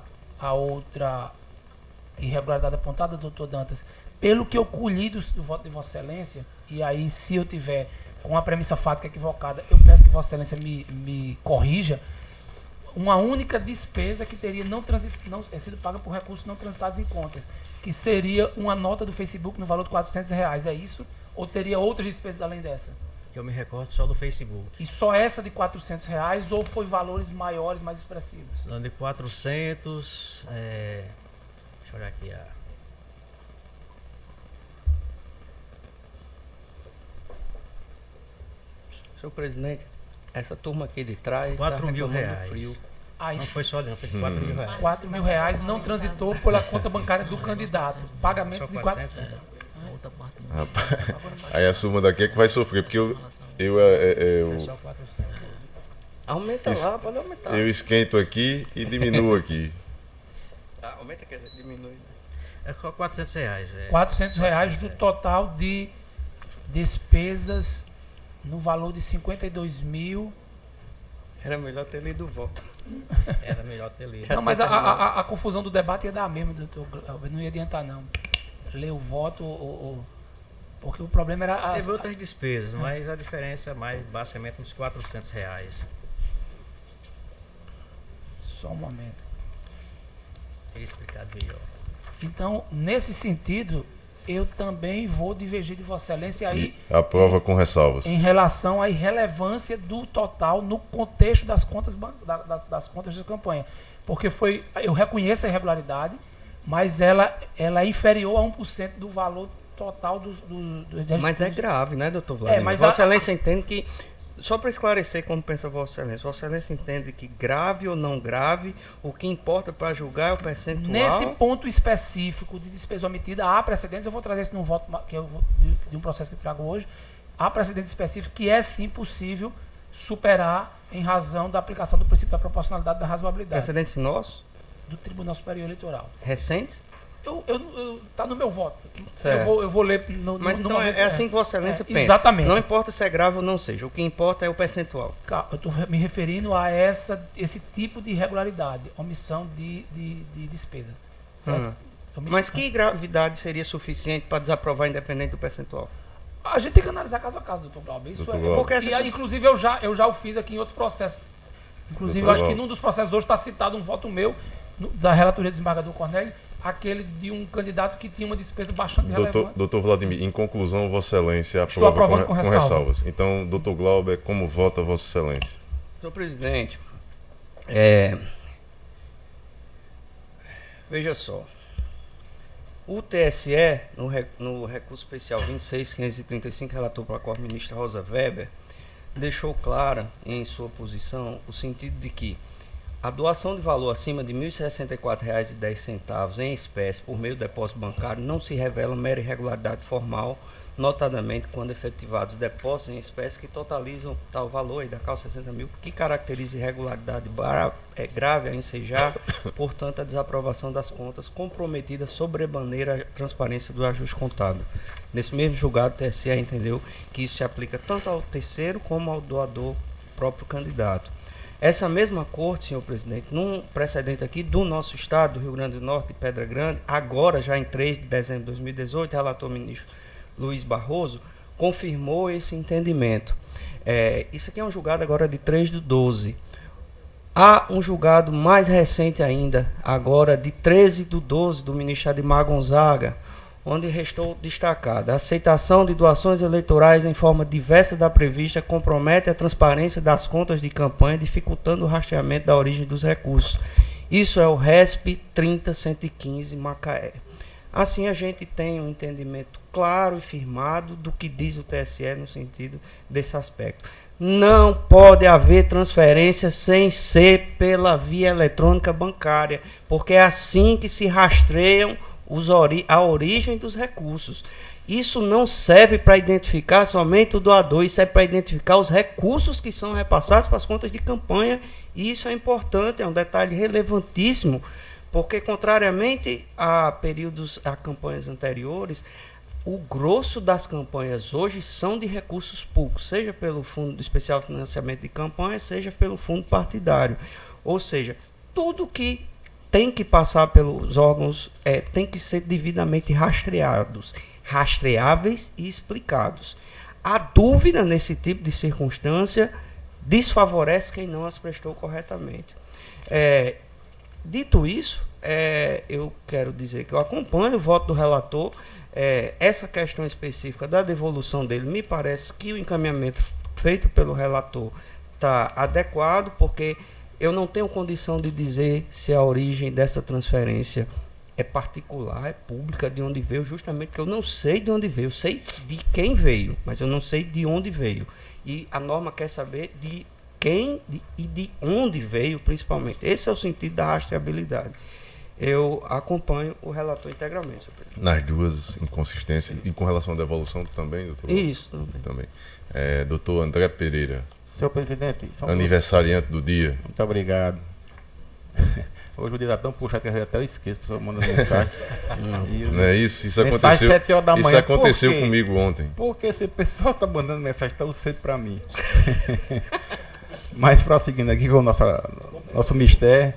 Speaker 3: irregularidade apontada, doutor Dantas, pelo que eu colhi do voto de Vossa Excelência, e aí, se eu tiver com a premissa fática equivocada, eu peço que Vossa Excelência me corrija, uma única despesa que teria não sido paga por recursos não transitados em contas, que seria uma nota do Facebook no valor de R$400, é isso? Ou teria outras despesas além dessa?
Speaker 7: Que eu me recordo só do Facebook.
Speaker 3: E só essa de R$400 ou foi valores maiores, mais expressivos?
Speaker 7: Não, de 400, deixa eu olhar aqui
Speaker 5: Senhor presidente, essa turma aqui de trás está
Speaker 7: R$4.000.
Speaker 5: frio.
Speaker 3: Aí,
Speaker 7: não foi só não, foi de R$4.000.
Speaker 3: R$4.000 não transitou pela conta bancária do candidato. Pagamentos de 400.
Speaker 1: Aí a suma daqui é que vai sofrer, porque eu
Speaker 7: Só 400.
Speaker 5: Aumenta lá, pode aumentar.
Speaker 1: eu esquento aqui e diminuo aqui.
Speaker 5: Aumenta, quer dizer, diminui.
Speaker 7: É só R$400.
Speaker 3: R$400 do total de despesas no valor de 52.000.
Speaker 5: Era melhor ter lido o voto.
Speaker 7: Era melhor ter lido.
Speaker 3: Não, mas a confusão do debate ia dar mesmo, doutor Glauber, não ia adiantar não. Ler o voto, porque o problema era...
Speaker 7: Teve outras despesas, mas a diferença é mais basicamente uns R$400.
Speaker 3: Só um momento.
Speaker 7: Teria explicado melhor.
Speaker 3: Então, nesse sentido, eu também vou divergir de Vossa Excelência aí
Speaker 1: E aprova com ressalvas.
Speaker 3: em relação à irrelevância do total no contexto das contas das contas de campanha. Porque eu reconheço a irregularidade, mas ela é inferior a 1% do valor total dos
Speaker 5: Mas é grave, né, doutor Vladimir?
Speaker 3: mas
Speaker 5: Vossa Excelência entende que, só para esclarecer como pensa Vossa Excelência entende que grave ou não grave, o que importa para julgar é o percentual.
Speaker 3: Nesse ponto específico de despesa omitida, há precedentes, eu vou trazer isso num voto que eu vou, de um processo que eu trago hoje, há precedentes específicos que é sim possível superar em razão da aplicação do princípio da proporcionalidade e da razoabilidade.
Speaker 5: Precedentes nossos?
Speaker 3: Do Tribunal Superior Eleitoral.
Speaker 5: Recentes?
Speaker 3: Tá no meu voto.
Speaker 5: Certo.
Speaker 3: Eu vou ler
Speaker 5: Mas então é assim que Vossa Excelência pensa.
Speaker 3: Exatamente.
Speaker 5: Não importa se é grave ou não seja, o que importa é o percentual.
Speaker 3: Eu estou me referindo a esse tipo de irregularidade, omissão de despesa. Certo?
Speaker 5: Mas que gravidade seria suficiente para desaprovar independente do percentual?
Speaker 3: A gente tem que analisar caso a caso, doutor Glauber. Isso
Speaker 1: Doutor
Speaker 3: é.
Speaker 1: Glauber.
Speaker 3: Porque, inclusive, eu já o fiz aqui em outros processos. Inclusive,
Speaker 1: Doutor
Speaker 3: eu acho que
Speaker 1: Glauber.
Speaker 3: num dos processos hoje está citado um voto meu, da relatoria do desembargador Cornélio, aquele de um candidato que tinha uma despesa bastante relevante.
Speaker 1: Doutor Vladimir, em conclusão, Vossa Excelência
Speaker 3: Estou
Speaker 1: aprova
Speaker 3: aprovando com ressalvas.
Speaker 1: Então, doutor Glauber, como vota Vossa Excelência?
Speaker 5: Senhor presidente, veja só. O TSE, no recurso especial 26.535, relator para a ministra Rosa Weber, deixou clara em sua posição o sentido de que a doação de valor acima de R$ 1.064,10 em espécie por meio do depósito bancário não se revela mera irregularidade formal, notadamente quando efetivados depósitos em espécie que totalizam tal valor aí da causa 60 mil, que caracteriza irregularidade grave a ensejar, portanto, a desaprovação das contas comprometida sobremaneira a transparência do ajuste contábil. Nesse mesmo julgado, o TSE entendeu que isso se aplica tanto ao terceiro como ao doador próprio candidato. Essa mesma corte, senhor presidente, num precedente aqui do nosso estado, do Rio Grande do Norte, de Pedra Grande, agora já em 3 de dezembro de 2018, relator ministro Luiz Barroso, confirmou esse entendimento. Isso aqui é um julgado agora de 3/12. Há um julgado mais recente ainda, agora de 13/12, do ministro Ademar Gonzaga, onde restou destacada: a aceitação de doações eleitorais em forma diversa da prevista compromete a transparência das contas de campanha, dificultando o rastreamento da origem dos recursos. Isso é o RESP 30115 Macaé. Assim a gente tem um entendimento claro e firmado do que diz o TSE no sentido desse aspecto. Não pode haver transferência sem ser pela via eletrônica bancária, porque é assim que se rastreiam a origem dos recursos. Isso não serve para identificar somente o doador, isso serve para identificar os recursos que são repassados para as contas de campanha, e isso é importante, é um detalhe relevantíssimo, porque contrariamente a campanhas anteriores, o grosso das campanhas hoje são de recursos públicos, seja pelo Fundo Especial de Financiamento de Campanha, seja pelo fundo partidário. Ou seja, tudo que tem que passar pelos órgãos tem que ser devidamente rastreáveis e explicados. A dúvida nesse tipo de circunstância desfavorece quem não as prestou corretamente. Dito isso, eu quero dizer que eu acompanho o voto do relator. Essa questão específica da devolução dele, me parece que o encaminhamento feito pelo relator está adequado, porque eu não tenho condição de dizer se a origem dessa transferência é particular, é pública, de onde veio, justamente porque eu não sei de onde veio. Eu sei de quem veio, mas eu não sei de onde veio. E a norma quer saber de quem e de onde veio, principalmente. Esse é o sentido da rastreabilidade. Eu acompanho o relator integralmente, senhor presidente.
Speaker 1: Nas duas inconsistências. E com relação à devolução também, doutor?
Speaker 5: Isso,
Speaker 1: também. Doutor André Pereira.
Speaker 6: Senhor presidente.
Speaker 1: Aniversariante do dia.
Speaker 6: Muito obrigado. Hoje o dia está tão puxado que eu até esqueço, a pessoa manda mensagem.
Speaker 1: Não é isso? Isso aconteceu,
Speaker 6: 7 horas da manhã.
Speaker 1: Isso aconteceu comigo ontem.
Speaker 6: Porque esse pessoal está mandando mensagem tão cedo para mim. Mas prosseguindo aqui com o nosso mistério,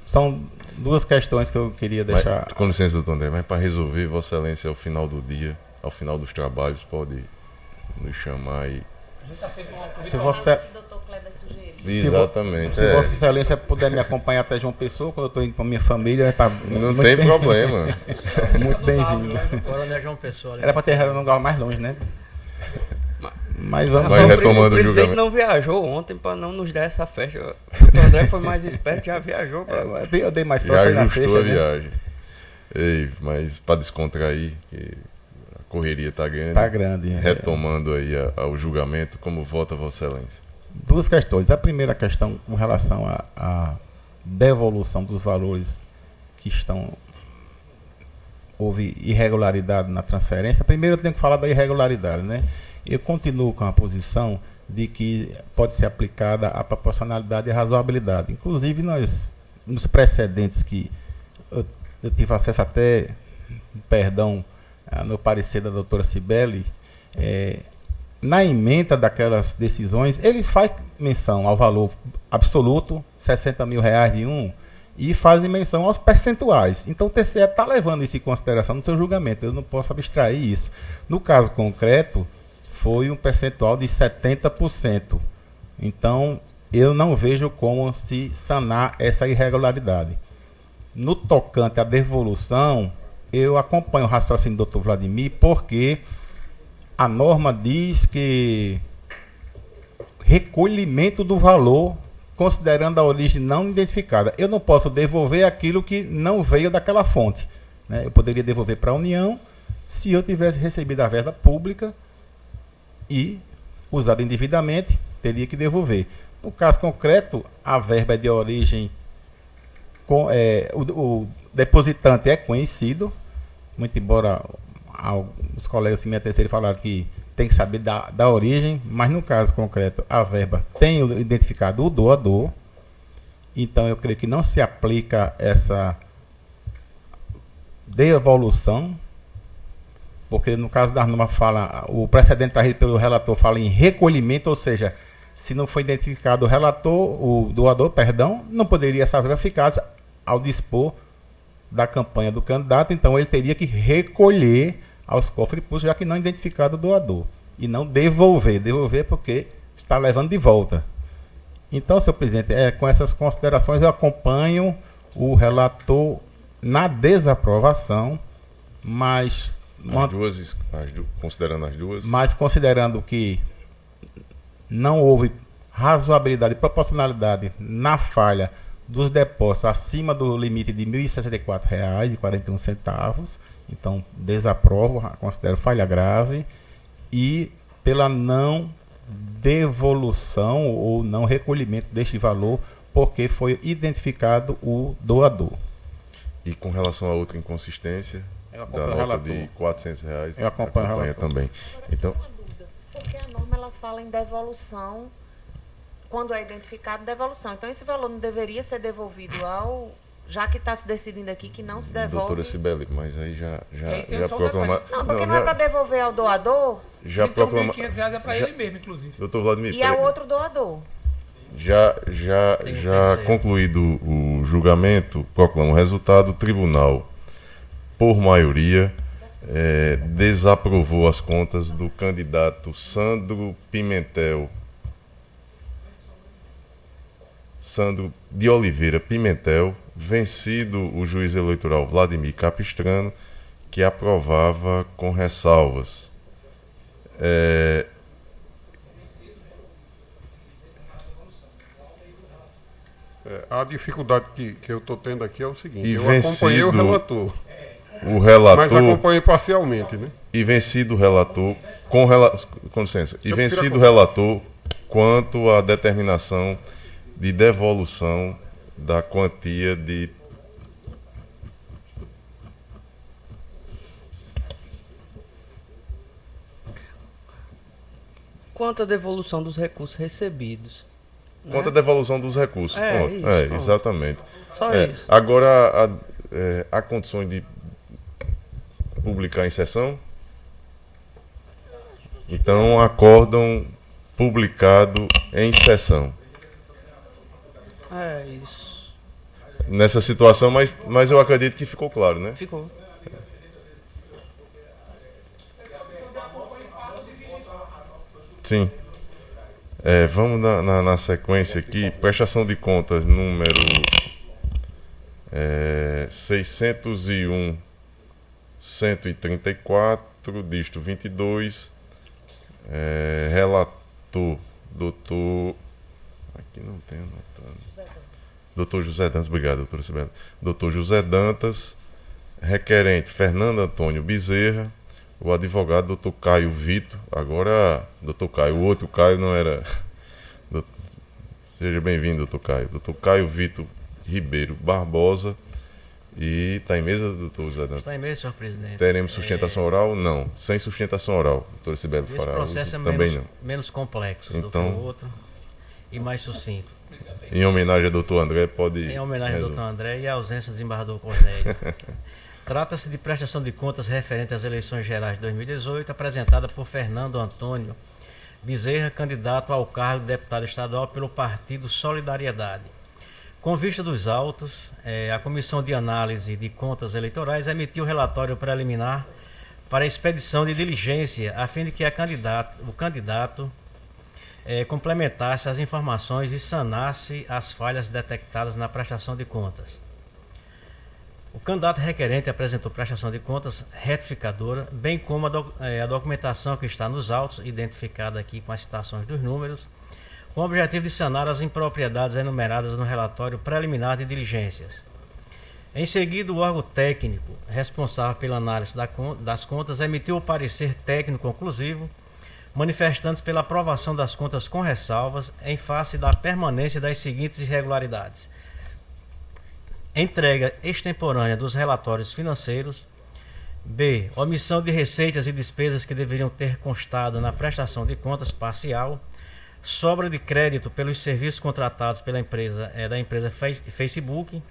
Speaker 6: são duas questões que eu queria deixar.
Speaker 1: Com licença, doutor André, mas para resolver, Vossa Excelência, ao final do dia, ao final dos trabalhos, pode nos chamar e.
Speaker 6: Se você...
Speaker 1: Exatamente.
Speaker 6: Se Vossa Excelência puder me acompanhar até João Pessoa, quando eu estou indo para minha família, tá
Speaker 1: não tem problema.
Speaker 6: Muito bem-vindo.
Speaker 7: Agora não é João Pessoa.
Speaker 6: Era para ter um lugar mais longe, né? Mas vamos.
Speaker 1: Vai retomando
Speaker 5: o
Speaker 1: o julgamento.
Speaker 5: presidente não viajou ontem para não nos dar essa festa. O André foi mais esperto, já viajou.
Speaker 6: Eu dei mais sorte
Speaker 1: já
Speaker 6: na
Speaker 1: ajustou
Speaker 6: sexta,
Speaker 1: a viagem. Ei, mas para descontrair, que a correria está grande.
Speaker 6: Está grande.
Speaker 1: Retomando aí ao julgamento, como vota Vossa Excelência?
Speaker 6: Duas questões. A primeira questão com relação à devolução dos valores que houve irregularidade na transferência. Primeiro eu tenho que falar da irregularidade, né? Eu continuo com a posição de que pode ser aplicada a proporcionalidade e a razoabilidade. Inclusive, nos precedentes que eu tive acesso até, no parecer da doutora Cibele, na ementa daquelas decisões, eles fazem menção ao valor absoluto, 60 mil reais de um, e fazem menção aos percentuais. Então o TCE está levando isso em consideração no seu julgamento, eu não posso abstrair isso. No caso concreto, foi um percentual de 70%. Então eu não vejo como se sanar essa irregularidade. No tocante à devolução, eu acompanho o raciocínio do Dr. Vladimir, porque a norma diz que recolhimento do valor, considerando a origem não identificada. Eu não posso devolver aquilo que não veio daquela fonte, né? Eu poderia devolver para a União se eu tivesse recebido a verba pública e usado indevidamente, teria que devolver. No caso concreto, a verba é de origem, o depositante é conhecido, muito embora os colegas que me antecederam falaram que tem que saber da origem, mas no caso concreto, a verba tem identificado o doador, então eu creio que não se aplica essa devolução, porque no caso da norma o precedente trazido pelo relator fala em recolhimento, ou seja, se não foi identificado o doador, não poderia essa verba ficar ao dispor da campanha do candidato, então ele teria que recolher aos cofres públicos, já que não identificado o doador, e não devolver porque está levando de volta. Então, senhor presidente, com essas considerações eu acompanho o relator na desaprovação, mas
Speaker 1: considerando as duas,
Speaker 6: mas considerando que não houve razoabilidade e proporcionalidade na falha dos depósitos acima do limite de R$ 1.064,41. Então, desaprovo, considero falha grave. E pela não devolução ou não recolhimento deste valor, porque foi identificado o doador.
Speaker 1: E com relação a outra inconsistência, da nota de R$ 400,
Speaker 6: eu acompanho
Speaker 1: também. Então,
Speaker 8: uma dúvida, porque a norma ela fala em devolução, quando é identificado, devolução. Então, esse valor não deveria ser devolvido ao... Já que está se decidindo aqui que não se devolve...
Speaker 1: doutora Cibele, mas aí já
Speaker 3: tem só um
Speaker 1: proclama...
Speaker 8: Não, porque não é para devolver ao doador
Speaker 1: Já proclama...
Speaker 3: R$ 500 é para ele mesmo, inclusive.
Speaker 1: Doutor Vladimir,
Speaker 8: e ao outro doador.
Speaker 1: Já
Speaker 7: terceiro.
Speaker 1: concluído o julgamento, proclamo o resultado. O tribunal, por maioria, desaprovou as contas do candidato Sandro de Oliveira Pimentel, vencido o juiz eleitoral Vladimir Capistrano, que aprovava com ressalvas.
Speaker 9: A dificuldade que eu estou tendo aqui é o seguinte:
Speaker 1: E
Speaker 9: eu acompanhei o relator,
Speaker 1: O relator,
Speaker 9: mas acompanhei parcialmente, né?
Speaker 1: e vencido o relator, com licença, e
Speaker 9: Eu
Speaker 1: vencido o
Speaker 9: prefiro
Speaker 1: relator quanto à determinação de devolução da quantia de
Speaker 5: Quanto à devolução dos recursos recebidos.
Speaker 1: quanto à devolução dos recursos.
Speaker 5: É,
Speaker 1: Pronto.
Speaker 5: isso, pronto.
Speaker 1: Exatamente.
Speaker 5: Só isso.
Speaker 1: Agora, há condições de publicar em sessão? Então, acórdão publicado em sessão.
Speaker 5: É isso.
Speaker 1: Nessa situação, mas eu acredito que ficou claro, né?
Speaker 5: Ficou.
Speaker 1: Sim. Vamos na sequência aqui. Prestação de contas número 601/134, dígito 22. Relator, doutor... Aqui não tem anotado. Doutor José Dantas, obrigado, doutora Cibele. Doutor José Dantas, requerente Fernando Antônio Bezerra, o advogado doutor Caio Vitor, agora doutor Caio, o outro Caio não era... Seja bem-vindo, doutor Caio. Doutor Caio Vitor Ribeiro Barbosa. E está em mesa, doutor José Dantas?
Speaker 7: Está em mesa, senhor presidente.
Speaker 1: Teremos sustentação oral? Não. Sem sustentação oral, doutora Cibele
Speaker 7: Esse
Speaker 1: fará
Speaker 7: processo
Speaker 1: uso?
Speaker 7: é
Speaker 1: Também
Speaker 7: menos,
Speaker 1: não.
Speaker 7: menos complexo do que
Speaker 1: Então-
Speaker 7: o outro e mais sucinto.
Speaker 1: Em homenagem ao doutor André, pode...
Speaker 7: Em homenagem ao
Speaker 1: resolver.
Speaker 7: doutor André e à ausência do desembargador Cornélio. Trata-se de prestação de contas referente às eleições gerais de 2018, apresentada por Fernando Antônio Bezerra, candidato ao cargo de deputado estadual pelo Partido Solidariedade. Com vista dos autos, a Comissão de Análise de Contas Eleitorais emitiu relatório preliminar para expedição de diligência, a fim de que o candidato complementasse as informações e sanasse as falhas detectadas na prestação de contas. O candidato requerente apresentou prestação de contas retificadora, bem como a documentação que está nos autos, identificada aqui com as citações dos números, com o objetivo de sanar as impropriedades enumeradas no relatório preliminar de diligências. Em seguida, o órgão técnico responsável pela análise das contas emitiu o parecer técnico conclusivo, manifestando-se pela aprovação das contas com ressalvas em face da permanência das seguintes irregularidades: entrega extemporânea dos relatórios financeiros, b. omissão de receitas e despesas que deveriam ter constado na prestação de contas parcial, sobra de crédito pelos serviços contratados pela empresa da empresa Facebook,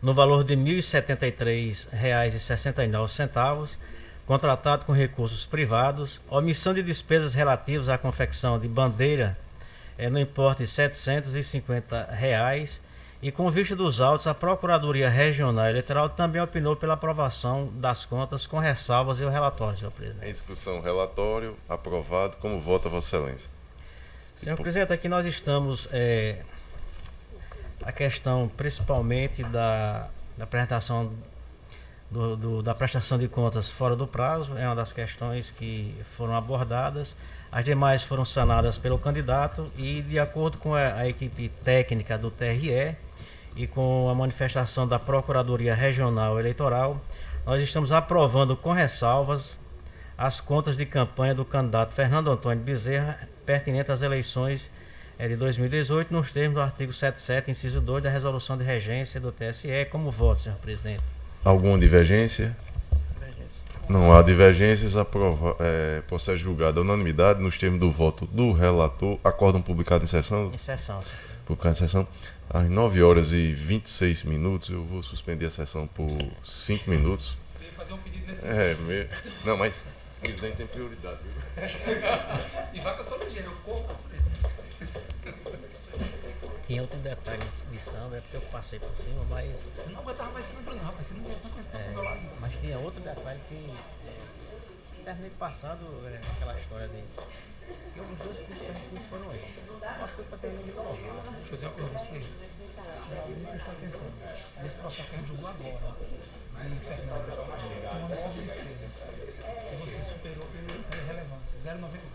Speaker 7: no valor de R$ 1.073,69, contratado com recursos privados, omissão de despesas relativas à confecção de bandeira no importe de R$ 750, e com vista dos autos, a Procuradoria Regional Eleitoral também opinou pela aprovação das contas com ressalvas e o relatório, senhor presidente.
Speaker 1: Em discussão, relatório aprovado. Como vota Vossa Excelência?
Speaker 7: Senhor presidente, aqui nós estamos a questão principalmente da apresentação da prestação de contas fora do prazo, é uma das questões que foram abordadas. As demais foram sanadas pelo candidato e, de acordo com a equipe técnica do TRE, e com a manifestação da Procuradoria Regional Eleitoral, nós estamos aprovando com ressalvas as contas de campanha do candidato Fernando Antônio Bezerra pertinente às eleições de 2018, nos termos do artigo 77, inciso 2 da Resolução de Regência do TSE. Como voto, senhor presidente?
Speaker 1: Alguma divergência? Não há divergências. Processo julgado à unanimidade nos termos do voto do relator. Acórdão publicado em sessão?
Speaker 7: Em sessão, senhor.
Speaker 1: Publicado em sessão. Às 9h26, eu vou suspender a sessão por 5 minutos.
Speaker 3: Você ia fazer um pedido nesse
Speaker 1: Não, mas o presidente tem prioridade, viu?
Speaker 3: E vai com a sua ligeira, eu corro.
Speaker 7: Tinha outro detalhe de samba, é porque eu passei por cima, mas.
Speaker 3: Eu não aguentava mais samba, não, rapaz. Você não tá com esse tempo do meu lado.
Speaker 7: Mas tinha outro detalhe que terminei passando aquela história de. Que os dois principais foram eles. Mas foi para ter um de novo.
Speaker 3: Deixa eu dizer uma coisa pra você. Presta atenção. Nesse processo que a gente julgou agora, de Fernando, tem uma missão de despesa. E você superou pela relevância. 0,96.